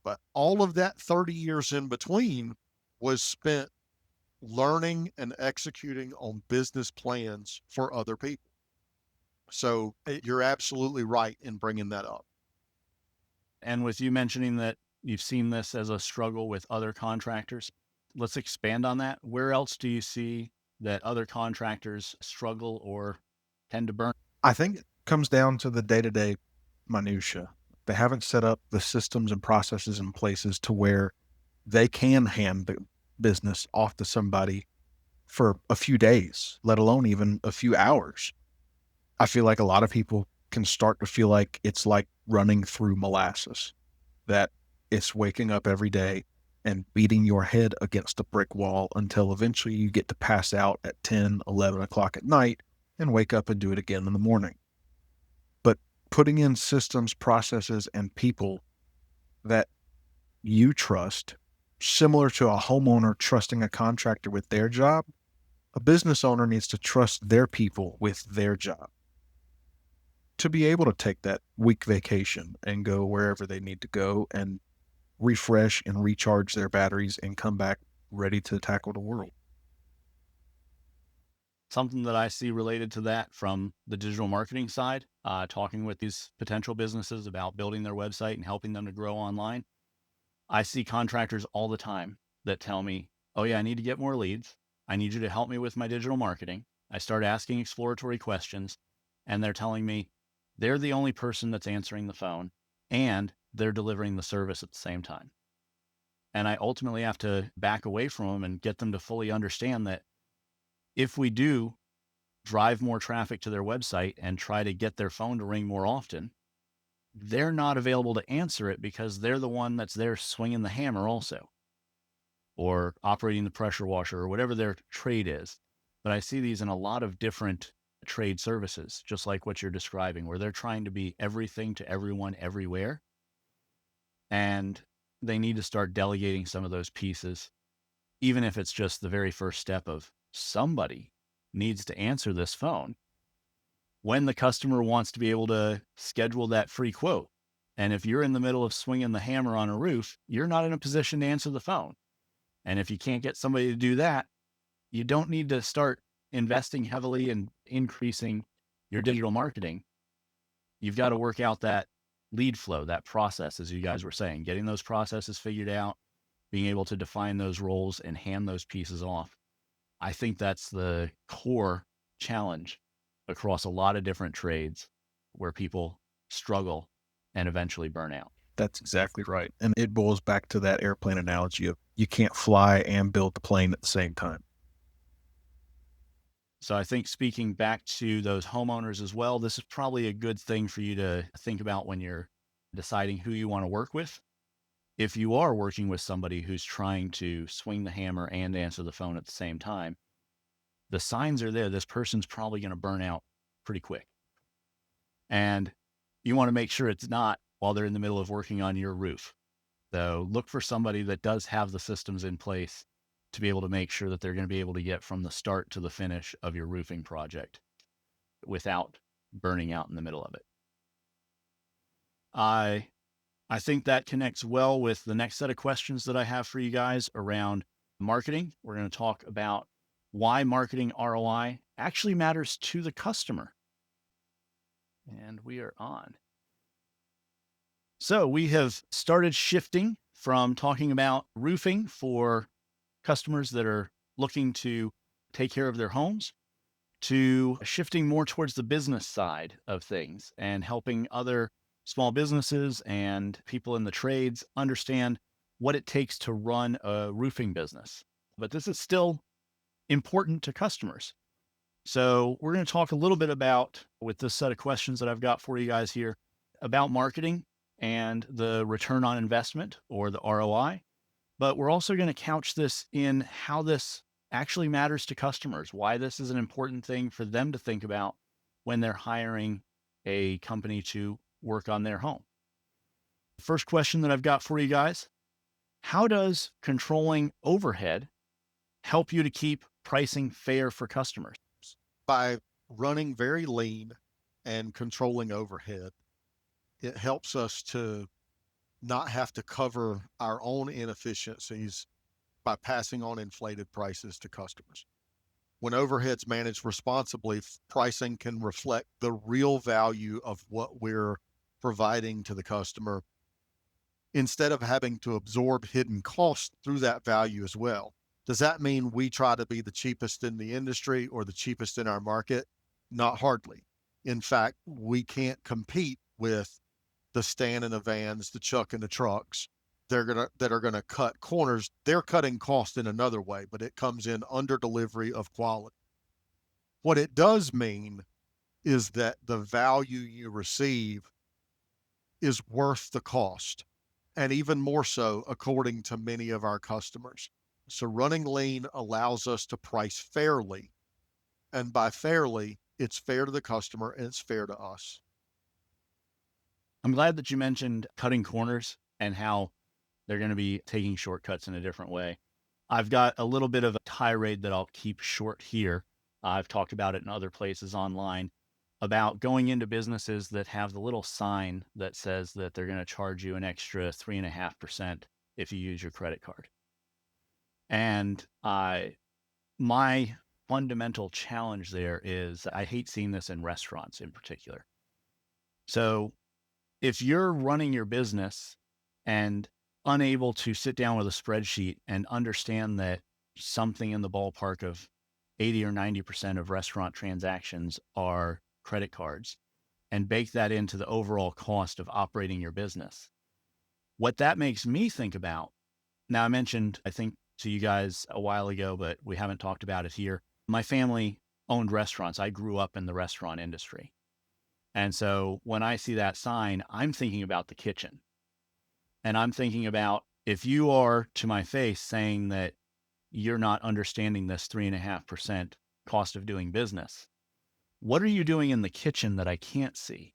but all of that 30 years in between was spent learning and executing on business plans for other people. So you're absolutely right in bringing that up. And with you mentioning that you've seen this as a struggle with other contractors, let's expand on that. Where else do you see that other contractors struggle or tend to burn? I think it comes down to the day-to-day minutia. They haven't set up the systems and processes in places to where they can hand the business off to somebody for a few days, let alone even a few hours. I feel like a lot of people can start to feel like it's like running through molasses, that it's waking up every day and beating your head against a brick wall until eventually you get to pass out at 10, 11 o'clock at night and wake up and do it again in the morning. But putting in systems, processes, and people that you trust, similar to a homeowner trusting a contractor with their job, a business owner needs to trust their people with their job to be able to take that week vacation and go wherever they need to go and refresh and recharge their batteries and come back ready to tackle the world. Something that I see related to that from the digital marketing side, talking with these potential businesses about building their website and helping them to grow online. I see contractors all the time that tell me, oh yeah, I need to get more leads. I need you to help me with my digital marketing. I start asking exploratory questions, and they're telling me they're the only person that's answering the phone and they're delivering the service at the same time. And I ultimately have to back away from them and get them to fully understand that if we do drive more traffic to their website and try to get their phone to ring more often, they're not available to answer it because they're the one that's there swinging the hammer also, or operating the pressure washer or whatever their trade is. But I see these in a lot of different trade services, just like what you're describing, where they're trying to be everything to everyone everywhere. And they need to start delegating some of those pieces, even if it's just the very first step of somebody needs to answer this phone when the customer wants to be able to schedule that free quote. And if you're in the middle of swinging the hammer on a roof, you're not in a position to answer the phone. And if you can't get somebody to do that, you don't need to start investing heavily and increasing your digital marketing. You've got to work out that lead flow, that process, as you guys were saying, getting those processes figured out, being able to define those roles and hand those pieces off. I think that's the core challenge across a lot of different trades where people struggle and eventually burn out. That's exactly right. And it boils back to that airplane analogy of you can't fly and build the plane at the same time. So I think speaking back to those homeowners as well, this is probably a good thing for you to think about when you're deciding who you want to work with. If you are working with somebody who's trying to swing the hammer and answer the phone at the same time, the signs are there. This person's probably going to burn out pretty quick. And you want to make sure it's not while they're in the middle of working on your roof. So look for somebody that does have the systems in place to be able to make sure that they're going to be able to get from the start to the finish of your roofing project without burning out in the middle of it. I think that connects well with the next set of questions that I have for you guys around marketing. We're going to talk about why marketing ROI actually matters to the customer. And we are on. So we have started shifting from talking about roofing for customers that are looking to take care of their homes to shifting more towards the business side of things and helping other small businesses and people in the trades understand what it takes to run a roofing business. But this is still important to customers. So we're going to talk a little bit about, with this set of questions that I've got for you guys here, about marketing and the return on investment, or the ROI. But we're also going to couch this in how this actually matters to customers, why this is an important thing for them to think about when they're hiring a company to work on their home. First question that I've got for you guys: how does controlling overhead help you to keep pricing fair for customers? By running very lean and controlling overhead, it helps us to not have to cover our own inefficiencies by passing on inflated prices to customers. When overhead's managed responsibly, pricing can reflect the real value of what we're providing to the customer instead of having to absorb hidden costs through that value as well. Does that mean we try to be the cheapest in the industry or the cheapest in our market? Not hardly. In fact, we can't compete with the Stan and the Vans, the Chuck and the trucks. That are gonna cut corners. They're cutting cost in another way, but it comes in under delivery of quality. What it does mean is that the value you receive is worth the cost, and even more so according to many of our customers. So running lean allows us to price fairly, and by fairly, it's fair to the customer and it's fair to us. I'm glad that you mentioned cutting corners and how they're going to be taking shortcuts in a different way. I've got a little bit of a tirade that I'll keep short here. I've talked about it in other places online about going into businesses that have the little sign that says that they're going to charge you an extra 3.5% if you use your credit card. And my fundamental challenge there is I hate seeing this in restaurants in particular. So if you're running your business and unable to sit down with a spreadsheet and understand that something in the ballpark of 80 or 90% of restaurant transactions are credit cards, and bake that into the overall cost of operating your business. What that makes me think about, now I mentioned, I think to you guys a while ago, but we haven't talked about it here. My family owned restaurants. I grew up in the restaurant industry. And so when I see that sign, I'm thinking about the kitchen. And I'm thinking about, if you are to my face saying that you're not understanding this 3.5% cost of doing business, what are you doing in the kitchen that I can't see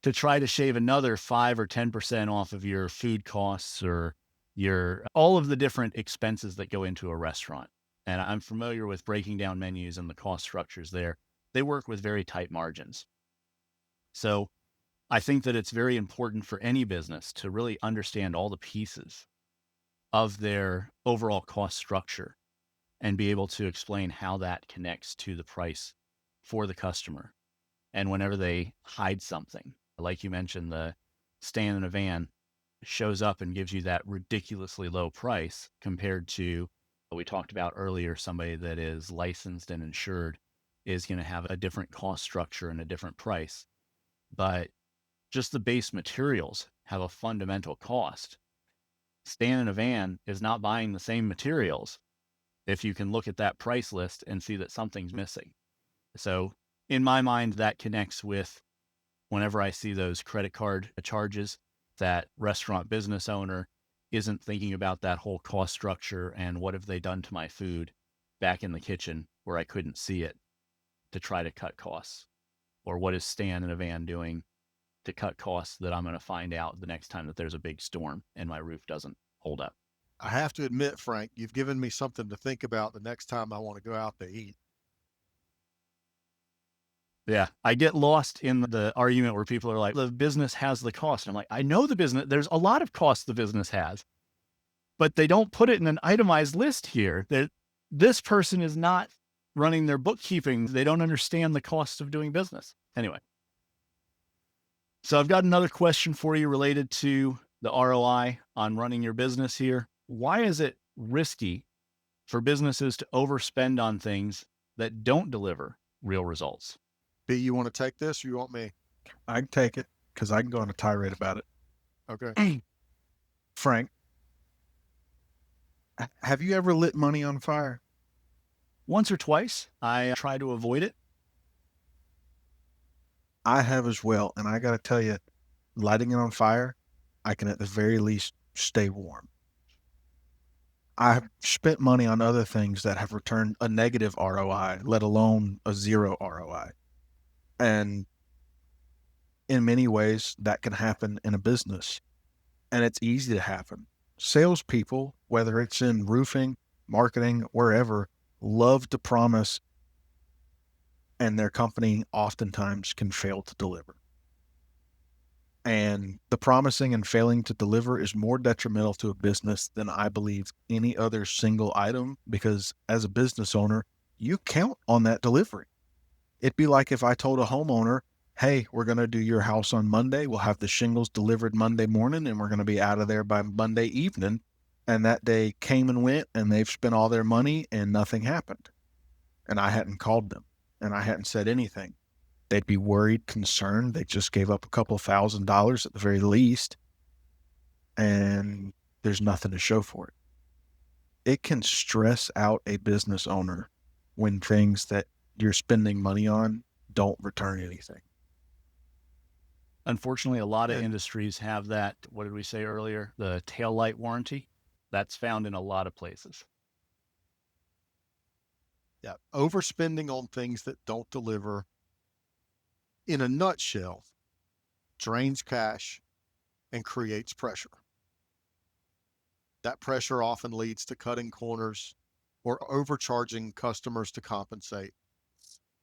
to try to shave another 5 or 10% off of your food costs or all of the different expenses that go into a restaurant? And I'm familiar with breaking down menus and the cost structures there. They work with very tight margins. So I think that it's very important for any business to really understand all the pieces of their overall cost structure and be able to explain how that connects to the price for the customer. And whenever they hide something, like you mentioned, the stand in a van shows up and gives you that ridiculously low price compared to what we talked about earlier, somebody that is licensed and insured is going to have a different cost structure and a different price. But just the base materials have a fundamental cost. Staying in a van is not buying the same materials if you can look at that price list and see that something's missing. So in my mind, that connects with whenever I see those credit card charges, that restaurant business owner isn't thinking about that whole cost structure and what have they done to my food back in the kitchen where I couldn't see it to try to cut costs, or what is Stan in a van doing to cut costs that I'm going to find out the next time that there's a big storm and my roof doesn't hold up. I have to admit, Frank, you've given me something to think about the next time I want to go out to eat. Yeah, I get lost in the argument where people are like, the business has the cost. And I'm like, I know the business, there's a lot of costs the business has, but they don't put it in an itemized list here. That this person is not running their bookkeeping. They don't understand the cost of doing business. Anyway, so I've got another question for you related to the ROI on running your business here. Why is it risky for businesses to overspend on things that don't deliver real results? B, you want to take this or you want me? I can take it because I can go on a tirade about it. Okay. Frank, have you ever lit money on fire? Once or twice. I try to avoid it. I have as well. And I got to tell you, lighting it on fire, I can at the very least stay warm. I've spent money on other things that have returned a negative ROI, let alone a zero ROI. And in many ways, that can happen in a business. And it's easy to happen. Salespeople, whether it's in roofing, marketing, wherever, love to promise, and their company oftentimes can fail to deliver. And the promising and failing to deliver is more detrimental to a business than I believe any other single item, because as a business owner, you count on that delivery. It'd be like if I told a homeowner, hey, we're going to do your house on Monday. We'll have the shingles delivered Monday morning and we're going to be out of there by Monday evening. And that day came and went and they've spent all their money and nothing happened. And I hadn't called them and I hadn't said anything. They'd be worried, concerned. They just gave up a couple $1,000 at the very least. And there's nothing to show for it. It can stress out a business owner when things that you're spending money on don't return anything. Unfortunately, a lot of industries have that, what did we say earlier? The Taillight warranty. That's found in a lot of places. Yeah. Overspending on things that don't deliver, in a nutshell, drains cash and creates pressure. That pressure often leads to cutting corners or overcharging customers to compensate.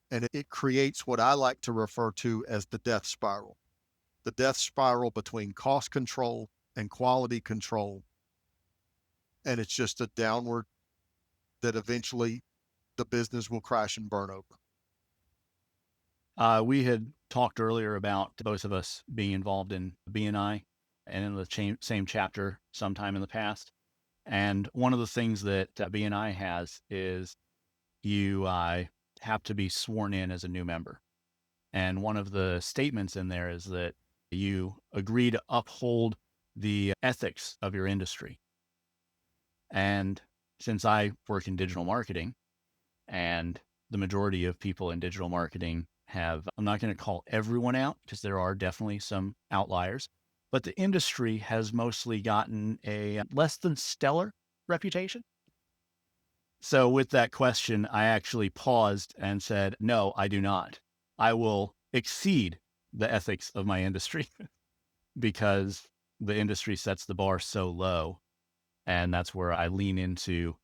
And it creates what I like to refer to as the death spiral. The death spiral between cost control and quality control. And it's just a downward that eventually the business will crash and burn over. We had talked earlier about both of us being involved in BNI and in the same chapter sometime in the past. And one of the things that BNI has is you have to be sworn in as a new member. And one of the statements in there is that you agree to uphold the ethics of your industry. And since I work in digital marketing, and the majority of people in digital marketing have, I'm not going to call everyone out because there are definitely some outliers, but the industry has mostly gotten a less than stellar reputation. So with that question, I actually paused and said, no, I do not. I will exceed the ethics of my industry because the industry sets the bar so low. And that's where I lean into,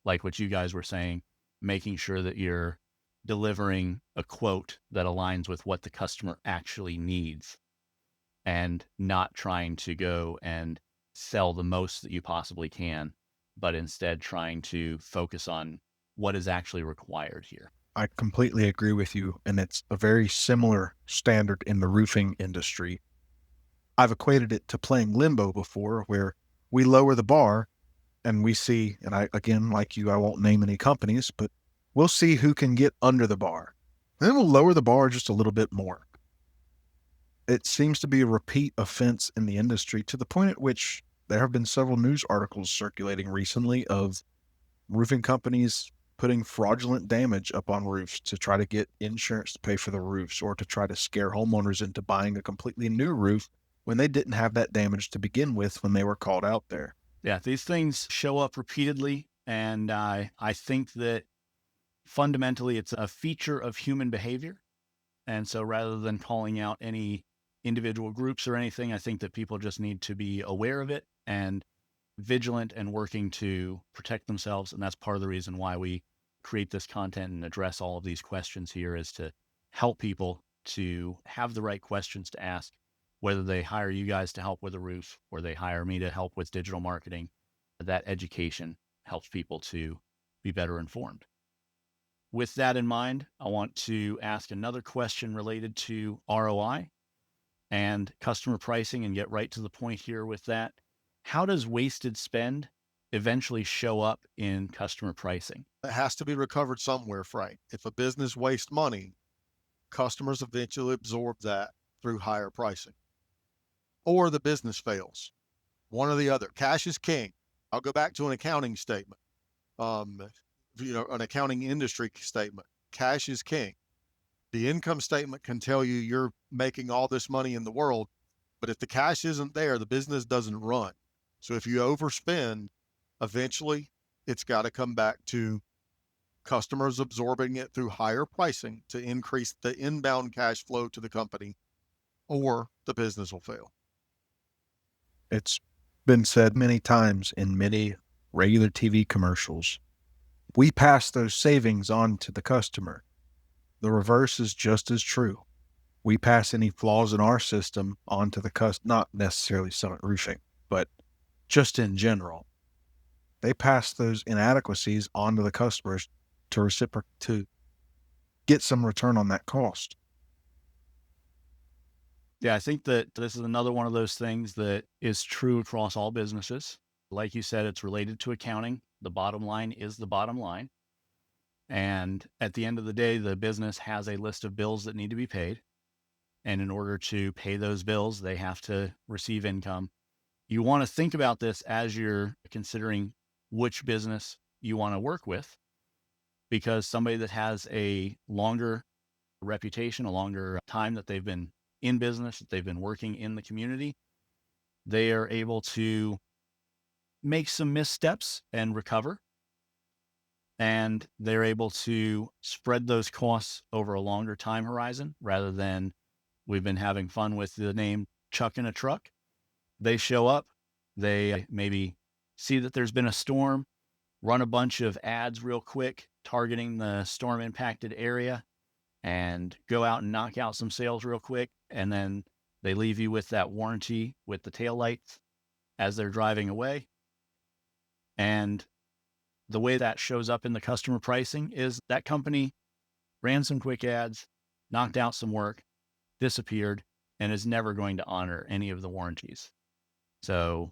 like what you guys were saying, making sure that you're delivering a quote that aligns with what the customer actually needs and not trying to go and sell the most that you possibly can, but instead trying to focus on what is actually required here. I completely agree with you, and it's a very similar standard in the roofing industry. I've equated it to playing limbo before, where we lower the bar and we see, and I, again, like you, I won't name any companies, but we'll see who can get under the bar. Then we'll lower the bar just a little bit more. It seems to be a repeat offense in the industry, to the point at which there have been several news articles circulating recently of roofing companies putting fraudulent damage up on roofs to try to get insurance to pay for the roofs, or to try to scare homeowners into buying a completely new roof when they didn't have that damage to begin with when they were called out there. Yeah, these things show up repeatedly. And I think that fundamentally it's a feature of human behavior. And so rather than calling out any individual groups or anything, I think that people just need to be aware of it and vigilant and working to protect themselves. And that's part of the reason why we create this content and address all of these questions here, is to help people to have the right questions to ask, whether they hire you guys to help with a roof or they hire me to help with digital marketing. That education helps people to be better informed. With that in mind, I want to ask another question related to ROI and customer pricing and get right to the point here with that. How does wasted spend eventually show up in customer pricing? It has to be recovered somewhere, Frank. If a business wastes money, customers eventually absorb that through higher pricing, or the business fails. One or the other. Cash is king. I'll go back to an accounting statement. Um, an accounting industry statement. Cash is king. The income statement can tell you you're making all this money in the world, but if the cash isn't there, the business doesn't run. So if you overspend, eventually it's got to come back to customers absorbing it through higher pricing to increase the inbound cash flow to the company, or the business will fail. It's been said many times in many regular TV commercials. We pass those savings on to the customer. The reverse is just as true. We pass any flaws in our system on to the customer, not necessarily Summit Roofing, but just in general. They pass those inadequacies on to the customers to get some return on that cost. Yeah, I think that this is another one of those things that is true across all businesses. Like you said, it's related to accounting. The bottom line is the bottom line. And at the end of the day, the business has a list of bills that need to be paid. And in order to pay those bills, they have to receive income. You want to think about this as you're considering which business you want to work with, because somebody that has a longer reputation, a longer time that they've been in business, that they've been working in the community, they are able to make some missteps and recover. And they're able to spread those costs over a longer time horizon rather than we've been having fun with the name Chuck in a Truck. They show up, they maybe see that there's been a storm, run a bunch of ads real quick targeting the storm impacted area, and go out and knock out some sales real quick. And then they leave you with that warranty with the taillights as they're driving away. And the way that shows up in the customer pricing is that company ran some quick ads, knocked out some work, disappeared, and is never going to honor any of the warranties. So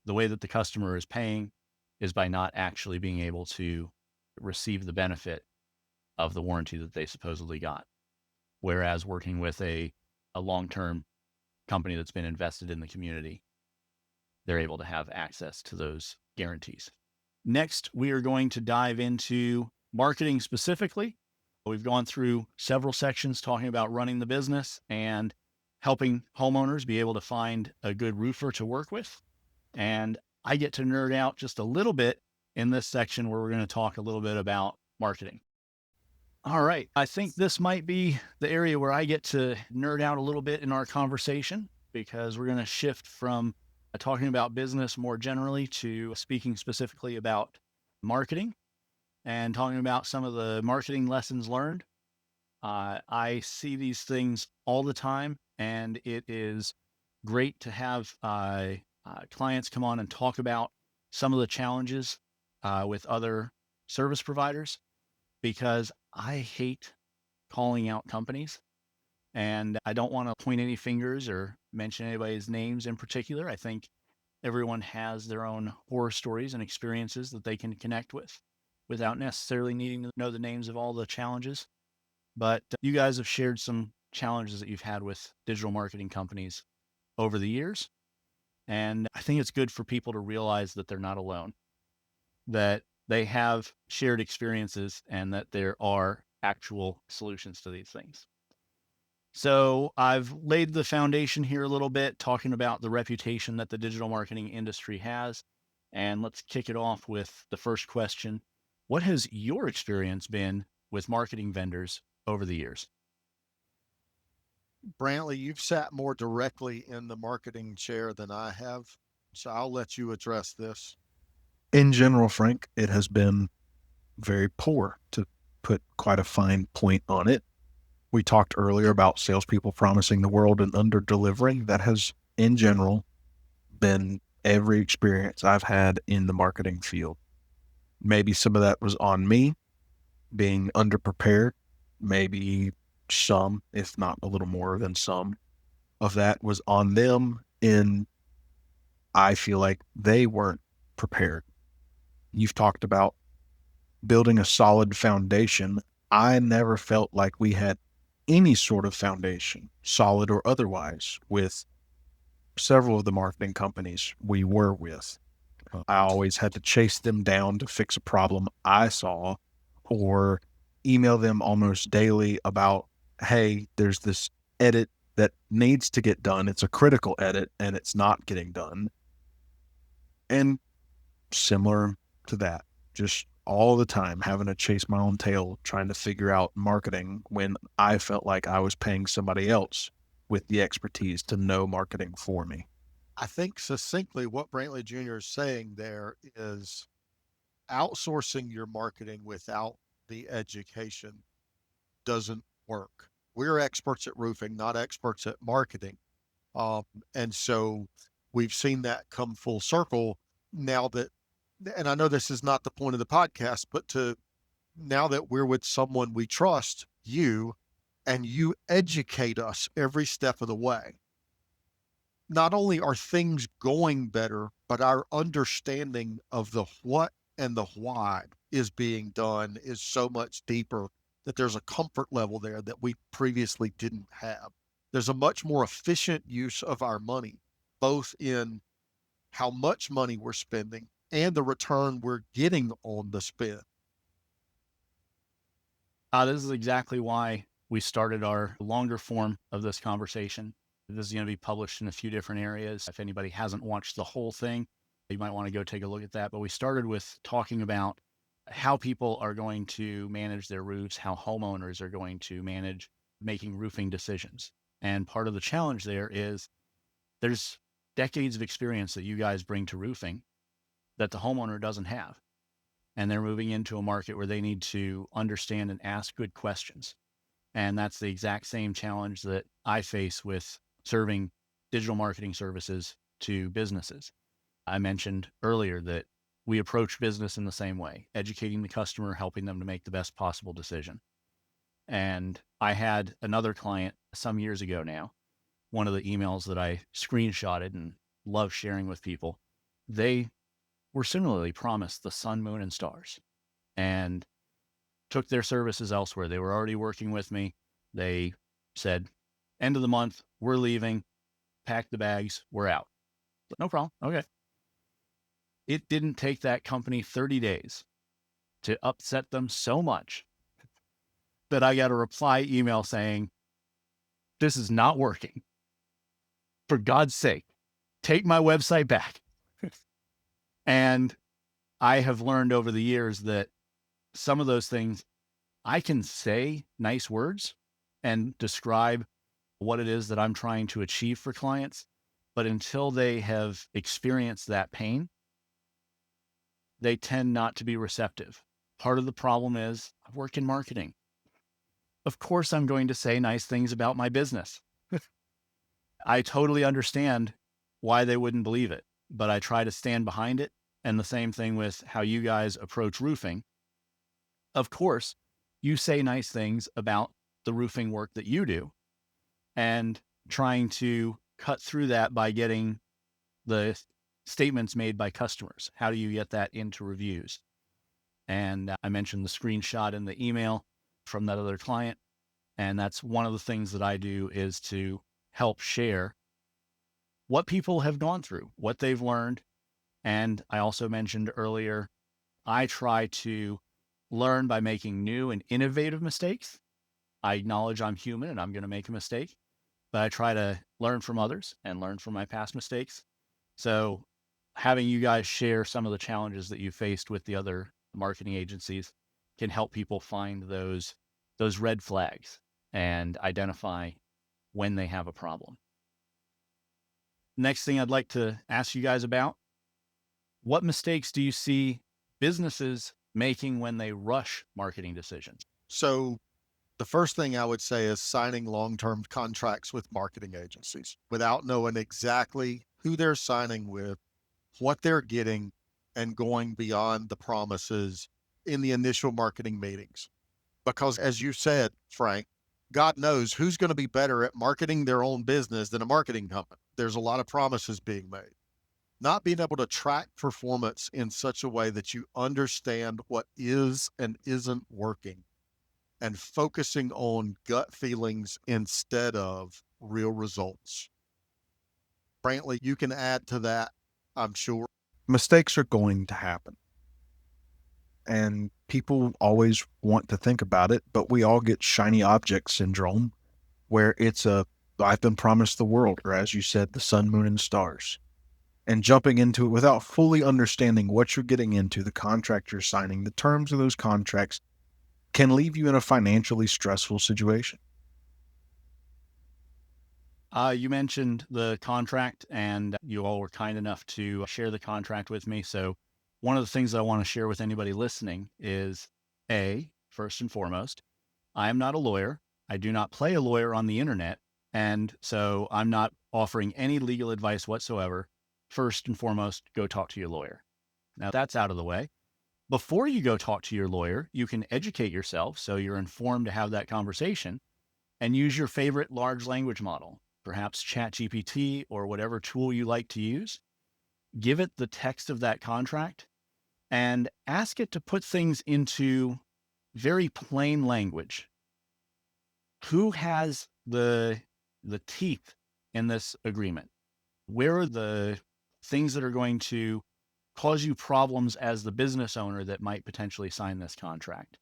the way that the customer is paying is by not actually being able to receive the benefit of the warranty that they supposedly got. Whereas working with a long-term company that's been invested in the community, they're able to have access to those guarantees. Next, we are going to dive into marketing specifically. We've gone through several sections talking about running the business and helping homeowners be able to find a good roofer to work with. And I get to nerd out just a little bit in this section where we're going to talk a little bit about marketing. All right. I think this might be the area where I get to nerd out a little bit in our conversation, because we're going to shift from talking about business more generally to speaking specifically about marketing and talking about some of the marketing lessons learned. I see these things all the time, and it is great to have clients come on and talk about some of the challenges with other service providers, because I hate calling out companies, and I don't want to point any fingers or mention anybody's names in particular. I think everyone has their own horror stories and experiences that they can connect with without necessarily needing to know the names of all the challenges. But you guys have shared some challenges that you've had with digital marketing companies over the years. And I think it's good for people to realize that they're not alone, that they have shared experiences, and that there are actual solutions to these things. So I've laid the foundation here a little bit, talking about the reputation that the digital marketing industry has. And let's kick it off with the first question. What has your experience been with marketing vendors over the years? Brantley, you've sat more directly in the marketing chair than I have, so I'll let you address this. In general, Frank, it has been very poor, to put quite a fine point on it. We talked earlier about salespeople promising the world and under delivering. That has, in general, been every experience I've had in the marketing field. Maybe some of that was on me being underprepared. Maybe some, if not a little more than some, of that was on them, in I feel like they weren't prepared. You've talked about building a solid foundation. I never felt like we had any sort of foundation, solid or otherwise, with several of the marketing companies we were with. I always had to chase them down to fix a problem I saw, or email them almost daily about, hey, there's this edit that needs to get done. It's a critical edit and it's not getting done. And similar to that, just all the time having to chase my own tail, trying to figure out marketing when I felt like I was paying somebody else with the expertise to know marketing for me. I think succinctly what Brantley Jr. is saying there is outsourcing your marketing without the education doesn't work. We're experts at roofing, not experts at marketing. And so we've seen that come full circle now that, and I know this is not the point of the podcast, but now that we're with someone we trust, you, and you educate us every step of the way. Not only are things going better, but our understanding of the what and the why is being done is so much deeper, that there's a comfort level there that we previously didn't have. There's a much more efficient use of our money, both in how much money we're spending and the return we're getting on the spend. This is exactly why we started our longer form of this conversation. This is going to be published in a few different areas. If anybody hasn't watched the whole thing, you might want to go take a look at that. But we started with talking about how people are going to manage their roofs, how homeowners are going to manage making roofing decisions. And part of the challenge there is there's decades of experience that you guys bring to roofing that the homeowner doesn't have. And they're moving into a market where they need to understand and ask good questions. And that's the exact same challenge that I face with serving digital marketing services to businesses. I mentioned earlier that we approach business in the same way, educating the customer, helping them to make the best possible decision. And I had another client some years ago now, one of the emails that I screenshotted and love sharing with people. They were similarly promised the sun, moon, and stars and took their services elsewhere. They were already working with me. They said, end of the month, we're leaving, pack the bags, we're out. No problem. Okay. It didn't take that company 30 days to upset them so much that I got a reply email saying, this is not working. For God's sake, take my website back. And I have learned over the years that some of those things, I can say nice words and describe what it is that I'm trying to achieve for clients. But until they have experienced that pain, they tend not to be receptive. Part of the problem is I work in marketing. Of course, I'm going to say nice things about my business. I totally understand why they wouldn't believe it, but I try to stand behind it. And the same thing with how you guys approach roofing. Of course, you say nice things about the roofing work that you do and trying to cut through that by getting the statements made by customers. How do you get that into reviews? And I mentioned the screenshot in the email from that other client. And that's one of the things that I do is to help share what people have gone through, what they've learned. And I also mentioned earlier, I try to learn by making new and innovative mistakes. I acknowledge I'm human and I'm going to make a mistake, but I try to learn from others and learn from my past mistakes. So having you guys share some of the challenges that you faced with the other marketing agencies can help people find those red flags and identify when they have a problem. Next thing I'd like to ask you guys about, what mistakes do you see businesses making when they rush marketing decisions? So the first thing I would say is signing long-term contracts with marketing agencies without knowing exactly who they're signing with, what they're getting, and going beyond the promises in the initial marketing meetings. Because as you said, Frank, God knows who's going to be better at marketing their own business than a marketing company. There's a lot of promises being made. Not being able to track performance in such a way that you understand what is and isn't working and focusing on gut feelings instead of real results. Brantley, you can add to that, I'm sure. Mistakes are going to happen. And people always want to think about it, but we all get shiny object syndrome where I've been promised the world, or as you said, the sun, moon, and stars. And jumping into it without fully understanding what you're getting into, the contract you're signing, the terms of those contracts can leave you in a financially stressful situation. You mentioned the contract, and you all were kind enough to share the contract with me. So one of the things that I want to share with anybody listening is first and foremost, I am not a lawyer. I do not play a lawyer on the internet. And so I'm not offering any legal advice whatsoever. First and foremost, go talk to your lawyer. Now that's out of the way. Before you go talk to your lawyer, you can educate yourself so you're informed to have that conversation and use your favorite large language model, perhaps ChatGPT or whatever tool you like to use. Give it the text of that contract and ask it to put things into very plain language. Who has the teeth in this agreement? Where are the things that are going to cause you problems as the business owner that might potentially sign this contract?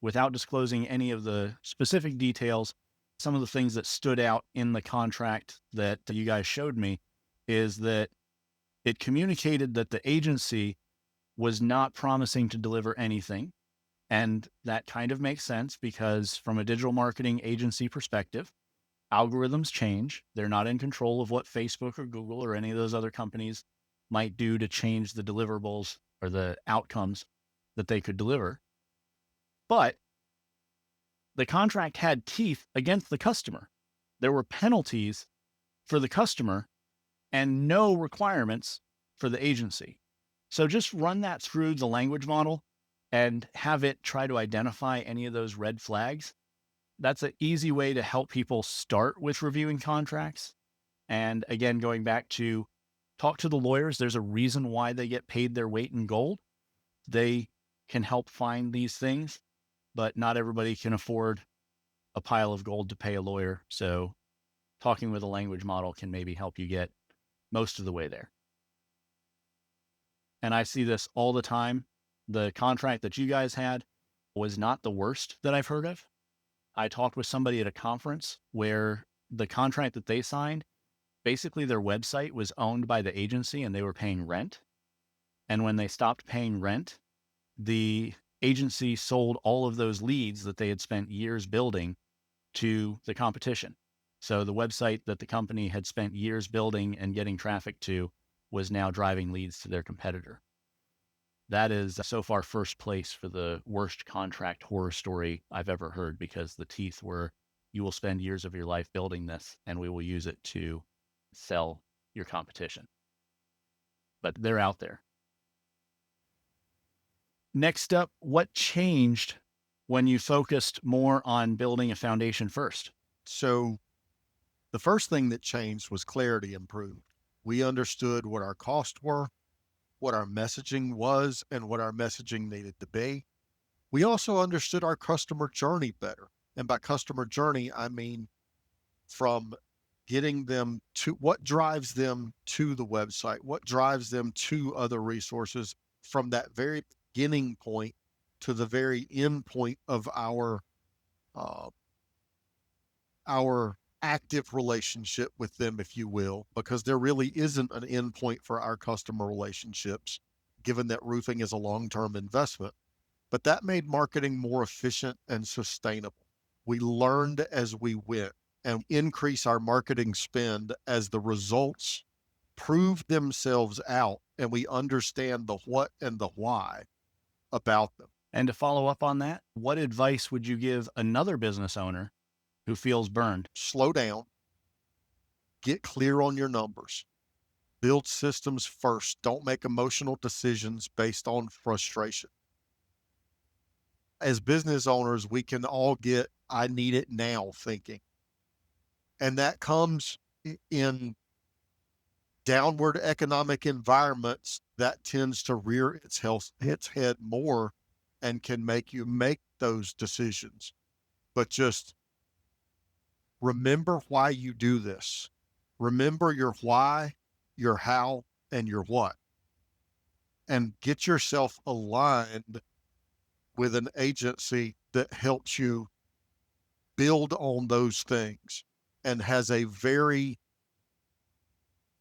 Without disclosing any of the specific details, some of the things that stood out in the contract that you guys showed me is that it communicated that the agency was not promising to deliver anything. And that kind of makes sense because from a digital marketing agency perspective, algorithms change. They're not in control of what Facebook or Google or any of those other companies might do to change the deliverables or the outcomes that they could deliver. But the contract had teeth against the customer. There were penalties for the customer and no requirements for the agency. So just run that through the language model and have it try to identify any of those red flags. That's an easy way to help people start with reviewing contracts. And again, going back to talk to the lawyers. There's a reason why they get paid their weight in gold. They can help find these things, but not everybody can afford a pile of gold to pay a lawyer. So talking with a language model can maybe help you get most of the way there. And I see this all the time. The contract that you guys had was not the worst that I've heard of. I talked with somebody at a conference where the contract that they signed, basically their website was owned by the agency and they were paying rent. And when they stopped paying rent, the agency sold all of those leads that they had spent years building to the competition. So the website that the company had spent years building and getting traffic to was now driving leads to their competitor. That is so far first place for the worst contract horror story I've ever heard, because the teeth were, you will spend years of your life building this and we will use it to sell your competition. But they're out there. Next up, what changed when you focused more on building a foundation first? So the first thing that changed was clarity improved. We understood what our costs were, what our messaging was, and what our messaging needed to be. We also understood our customer journey better. And by customer journey, I mean from getting them to what drives them to the website, what drives them to other resources, from that very beginning point to the very end point of uh, our active relationship with them, if you will, because there really isn't an end point for our customer relationships, given that roofing is a long-term investment. But that made marketing more efficient and sustainable. We learned as we went and increase our marketing spend as the results prove themselves out and we understand the what and the why about them. And to follow up on that, what advice would you give another business owner who feels burned? Slow down, get clear on your numbers, build systems first. Don't make emotional decisions based on frustration. As business owners, we can all get, I need it now thinking. And that comes in downward economic environments. That tends to rear its head more and can make you make those decisions. But just remember why you do this. Remember your why, your how, and your what. And get yourself aligned with an agency that helps you build on those things and has a very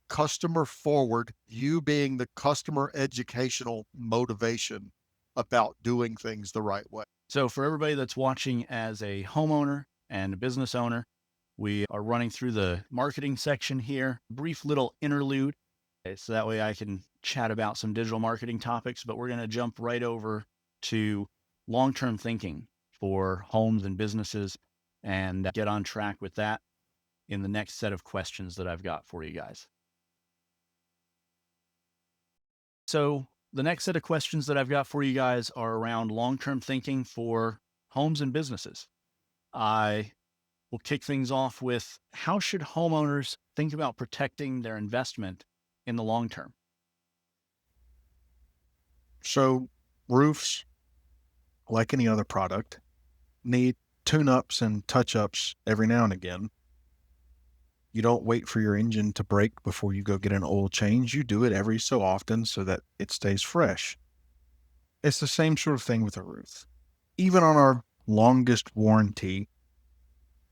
customer forward, you being the customer educational motivation about doing things the right way. So for everybody that's watching as a homeowner and a business owner, we are running through the marketing section here, brief little interlude. So that way I can chat about some digital marketing topics, but we're going to jump right over to long-term thinking for homes and businesses and get on track with that in the next set of questions that I've got for you guys. So the next set of questions that I've got for you guys are around long-term thinking for homes and businesses. I will kick things off with, how should homeowners think about protecting their investment in the long term? So roofs, like any other product, need tune-ups and touch-ups every now and again. You don't wait for your engine to break before you go get an oil change. You do it every so often so that it stays fresh. It's the same sort of thing with a roof. Even on our longest warranty,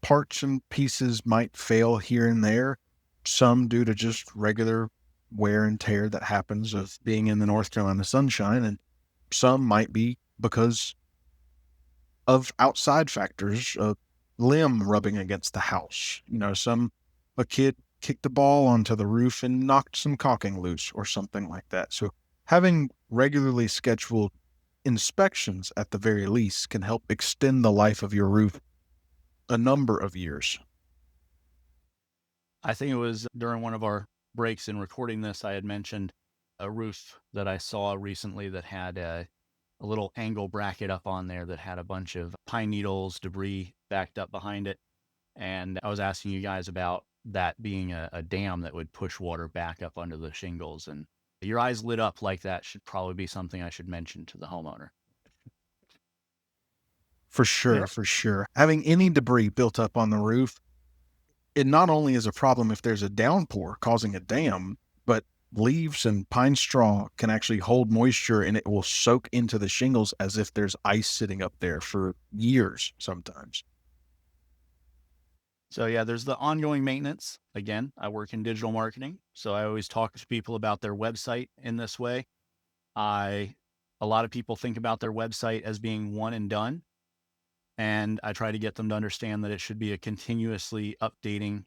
parts and pieces might fail here and there, some due to just regular wear and tear that happens of being in the North Carolina sunshine, and some might be because of outside factors, a limb rubbing against the house. A kid kicked the ball onto the roof and knocked some caulking loose or something like that. So having regularly scheduled inspections at the very least can help extend the life of your roof a number of years. I think it was during one of our breaks in recording this, I had mentioned a roof that I saw recently that had a little angle bracket up on there that had a bunch of pine needles, debris backed up behind it. And I was asking you guys about that being a dam that would push water back up under the shingles. And your eyes lit up like that should probably be something I should mention to the homeowner. For sure, for sure. Having any debris built up on the roof, it not only is a problem if there's a downpour causing a dam, but leaves and pine straw can actually hold moisture and it will soak into the shingles as if there's ice sitting up there for years sometimes. So yeah, there's the ongoing maintenance. Again, I work in digital marketing, so I always talk to people about their website in this way. A lot of people think about their website as being one and done, and I try to get them to understand that it should be a continuously updating,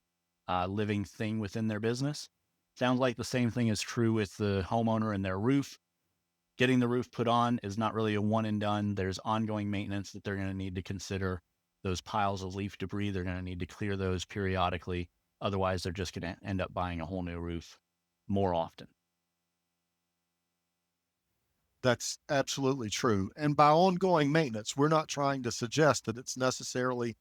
living thing within their business. Sounds like the same thing is true with the homeowner and their roof. Getting the roof put on is not really a one and done. There's ongoing maintenance that they're going to need to consider. Those piles of leaf debris, they're going to need to clear those periodically. Otherwise, they're just going to end up buying a whole new roof more often. That's absolutely true. And by ongoing maintenance, we're not trying to suggest that it's necessarily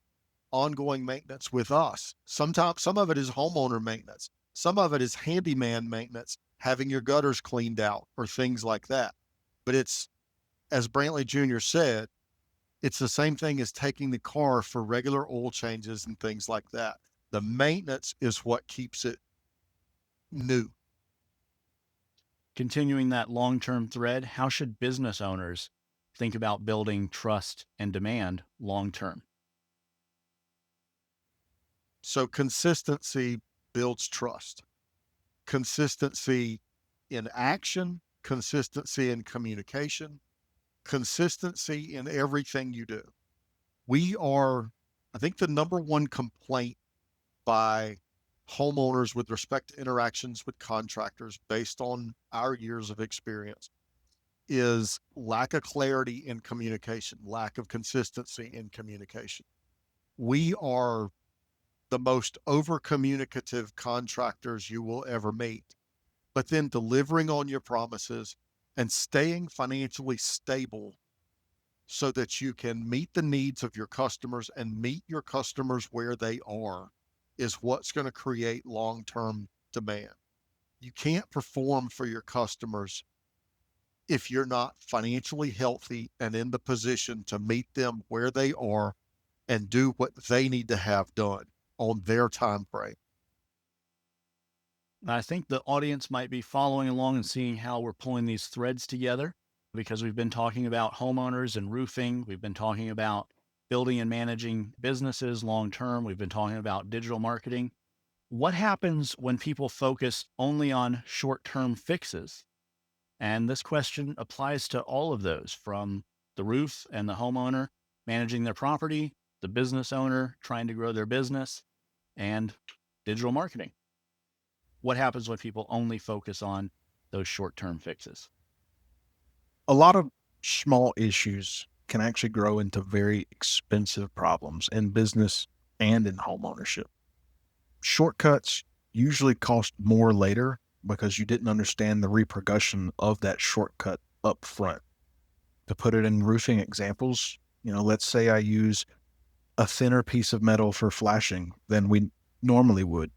ongoing maintenance with us. Sometimes some of it is homeowner maintenance. Some of it is handyman maintenance, having your gutters cleaned out or things like that. But it's, as Brantley Jr. said, it's the same thing as taking the car for regular oil changes and things like that. The maintenance is what keeps it new. Continuing that long-term thread, how should business owners think about building trust and demand long-term? So consistency builds trust. Consistency in action, consistency in communication, consistency in everything you do. I think the number one complaint by homeowners with respect to interactions with contractors based on our years of experience is lack of clarity in communication, lack of consistency in communication. We are the most over communicative contractors you will ever meet, but then delivering on your promises and staying financially stable so that you can meet the needs of your customers and meet your customers where they are is what's going to create long-term demand. You can't perform for your customers if you're not financially healthy and in the position to meet them where they are and do what they need to have done on their time frame. I think the audience might be following along and seeing how we're pulling these threads together, because we've been talking about homeowners and roofing. We've been talking about building and managing businesses long term. We've been talking about digital marketing. What happens when people focus only on short-term fixes? And this question applies to all of those, from the roof and the homeowner managing their property, the business owner trying to grow their business, and digital marketing. What happens when people only focus on those short-term fixes? A lot of small issues can actually grow into very expensive problems in business and in homeownership. Shortcuts usually cost more later because you didn't understand the repercussion of that shortcut up front. To put it in roofing examples, let's say I use a thinner piece of metal for flashing than we normally would.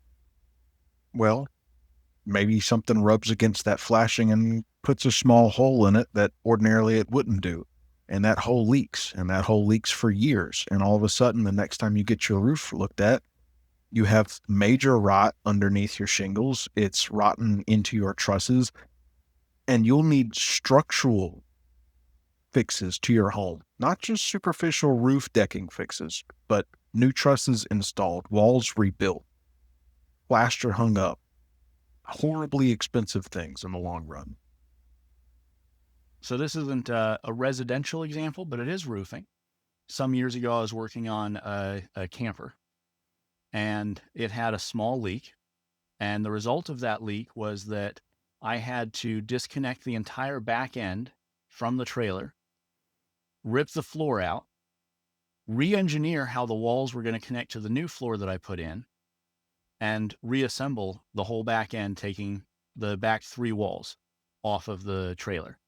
Well, maybe something rubs against that flashing and puts a small hole in it that ordinarily it wouldn't do. And that hole leaks, and that hole leaks for years. And all of a sudden, the next time you get your roof looked at, you have major rot underneath your shingles. It's rotten into your trusses, and you'll need structural fixes to your home, not just superficial roof decking fixes, but new trusses installed, walls rebuilt, plaster hung up, horribly expensive things in the long run. So this isn't a residential example, but it is roofing. Some years ago, I was working on a camper, and it had a small leak. And the result of that leak was that I had to disconnect the entire back end from the trailer, rip the floor out, re-engineer how the walls were going to connect to the new floor that I put in, and reassemble the whole back end, taking the back 3 walls off of the trailer.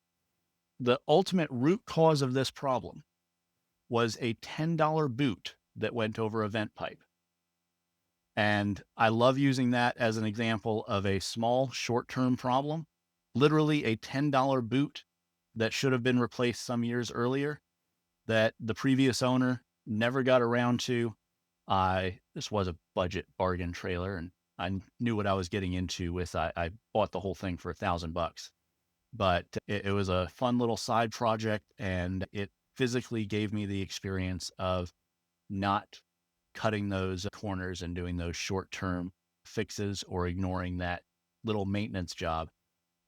The ultimate root cause of this problem was a $10 boot that went over a vent pipe. And I love using that as an example of a small short-term problem, literally a $10 boot that should have been replaced some years earlier that the previous owner never got around to. This was a budget bargain trailer, and I knew what I was getting into with. I bought the whole thing for $1,000, but it was a fun little side project, and it physically gave me the experience of not cutting those corners and doing those short-term fixes or ignoring that little maintenance job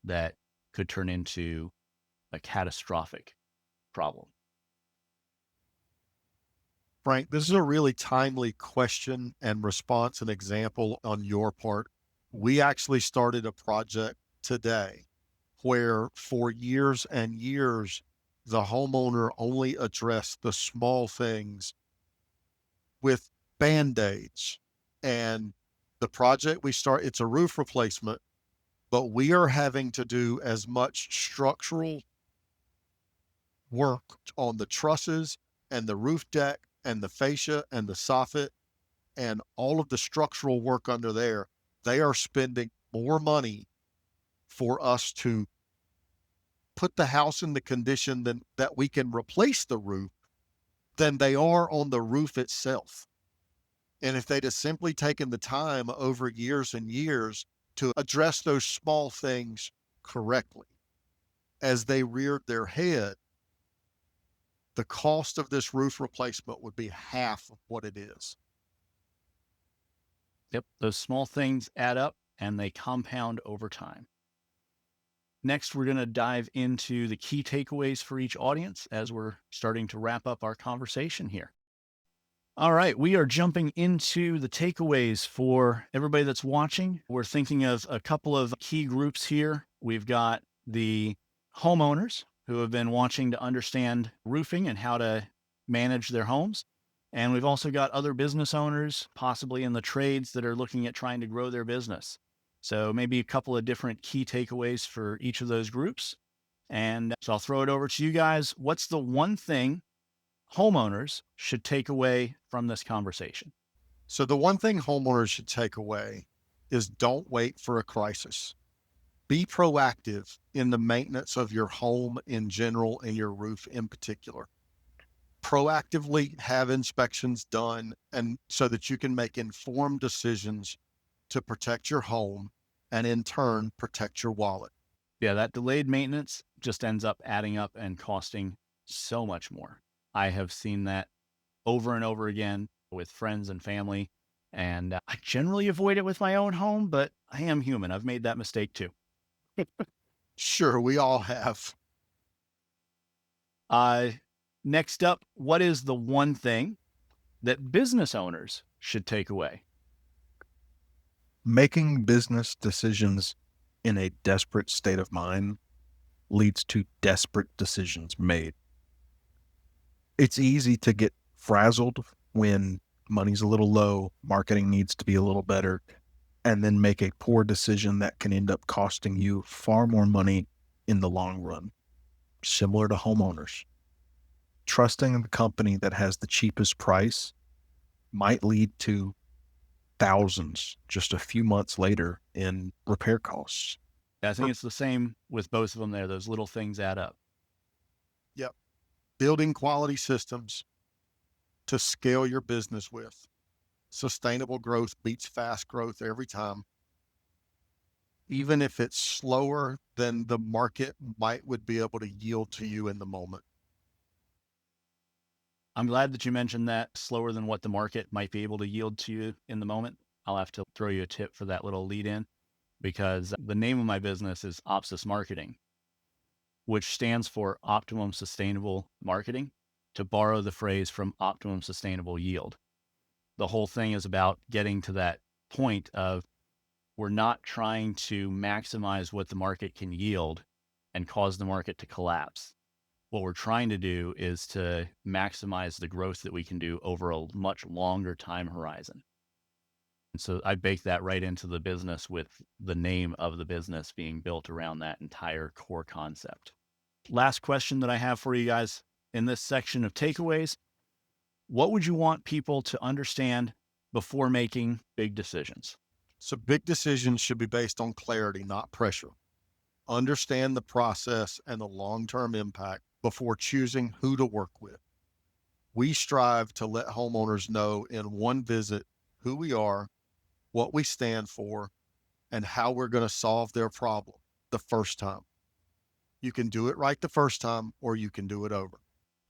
that could turn into a catastrophic problem. Frank, this is a really timely question and response and example on your part. We actually started a project today where for years and years, the homeowner only addressed the small things with Band-Aids. And the project it's a roof replacement, but we are having to do as much structural work on the trusses and the roof deck and the fascia and the soffit and all of the structural work under there. They are spending more money for us to put the house in the condition that we can replace the roof than they are on the roof itself. And if they'd have simply taken the time over years and years to address those small things correctly as they reared their head, the cost of this roof replacement would be half of what it is. Yep, those small things add up and they compound over time. Next, we're going to dive into the key takeaways for each audience as we're starting to wrap up our conversation here. All right, we are jumping into the takeaways for everybody that's watching. We're thinking of a couple of key groups here. We've got the homeowners who have been watching to understand roofing and how to manage their homes. And we've also got other business owners, possibly in the trades, that are looking at trying to grow their business. So maybe a couple of different key takeaways for each of those groups. And so I'll throw it over to you guys. What's the one thing homeowners should take away from this conversation? So the one thing homeowners should take away is don't wait for a crisis. Be proactive in the maintenance of your home in general and your roof in particular. Proactively have inspections done and so that you can make informed decisions to protect your home and in turn protect your wallet. Yeah, that delayed maintenance just ends up adding up and costing so much more. I have seen that over and over again with friends and family, and I generally avoid it with my own home, but I am human. I've made that mistake too. Sure, we all have. Next up, what is the one thing that business owners should take away? Making business decisions in a desperate state of mind leads to desperate decisions made. It's easy to get frazzled when money's a little low, marketing needs to be a little better, and then make a poor decision that can end up costing you far more money in the long run. Similar to homeowners. Trusting in the company that has the cheapest price might lead to thousands just a few months later in repair costs. I think it's the same with both of them there. Those little things add up. Yep. Building quality systems to scale your business with. Sustainable growth beats fast growth every time. Even if it's slower than the market would be able to yield to you in the moment. I'm glad that you mentioned that, slower than what the market might be able to yield to you in the moment. I'll have to throw you a tip for that little lead in, because the name of my business is Opsis Marketing, which stands for Optimum Sustainable Marketing, to borrow the phrase from Optimum Sustainable Yield. The whole thing is about getting to that point of we're not trying to maximize what the market can yield and cause the market to collapse. What we're trying to do is to maximize the growth that we can do over a much longer time horizon. And so I bake that right into the business, with the name of the business being built around that entire core concept. Last question that I have for you guys in this section of takeaways: what would you want people to understand before making big decisions? So big decisions should be based on clarity, not pressure. Understand the process and the long-term impact before choosing who to work with. We strive to let homeowners know in one visit who we are, what we stand for, and how we're going to solve their problem the first time. You can do it right the first time, or you can do it over.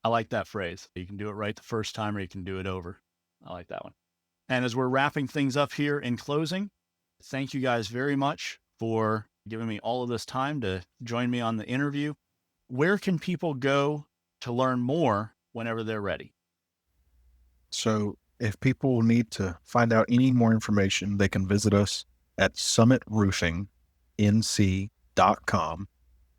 I like that phrase. You can do it right the first time or you can do it over. I like that one. And as we're wrapping things up here in closing, thank you guys very much for giving me all of this time to join me on the interview. Where can people go to learn more whenever they're ready? So if people need to find out any more information, they can visit us at summitroofingnc.com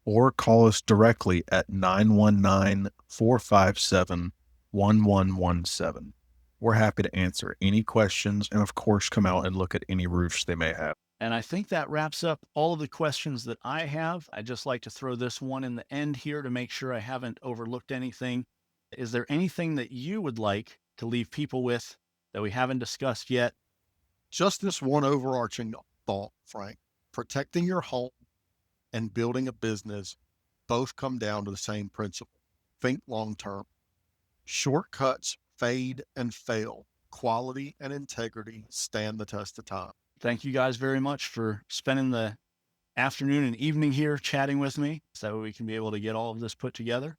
or call us directly at 919-457-1117. We're happy to answer any questions and, of course, come out and look at any roofs they may have. And I think that wraps up all of the questions that I have. I'd just like to throw this one in the end here to make sure I haven't overlooked anything. Is there anything that you would like to leave people with that we haven't discussed yet? Just this one overarching thought, Frank. Protecting your home and building a business both come down to the same principle. Think long term. Shortcuts fade and fail. Quality and integrity stand the test of time. Thank you guys very much for spending the afternoon and evening here chatting with me so we can be able to get all of this put together.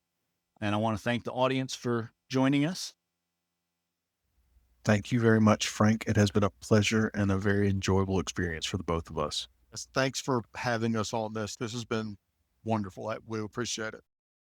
And I want to thank the audience for joining us. Thank you very much, Frank. It has been a pleasure and a very enjoyable experience for the both of us. Thanks for having us on this. This has been wonderful. We appreciate it.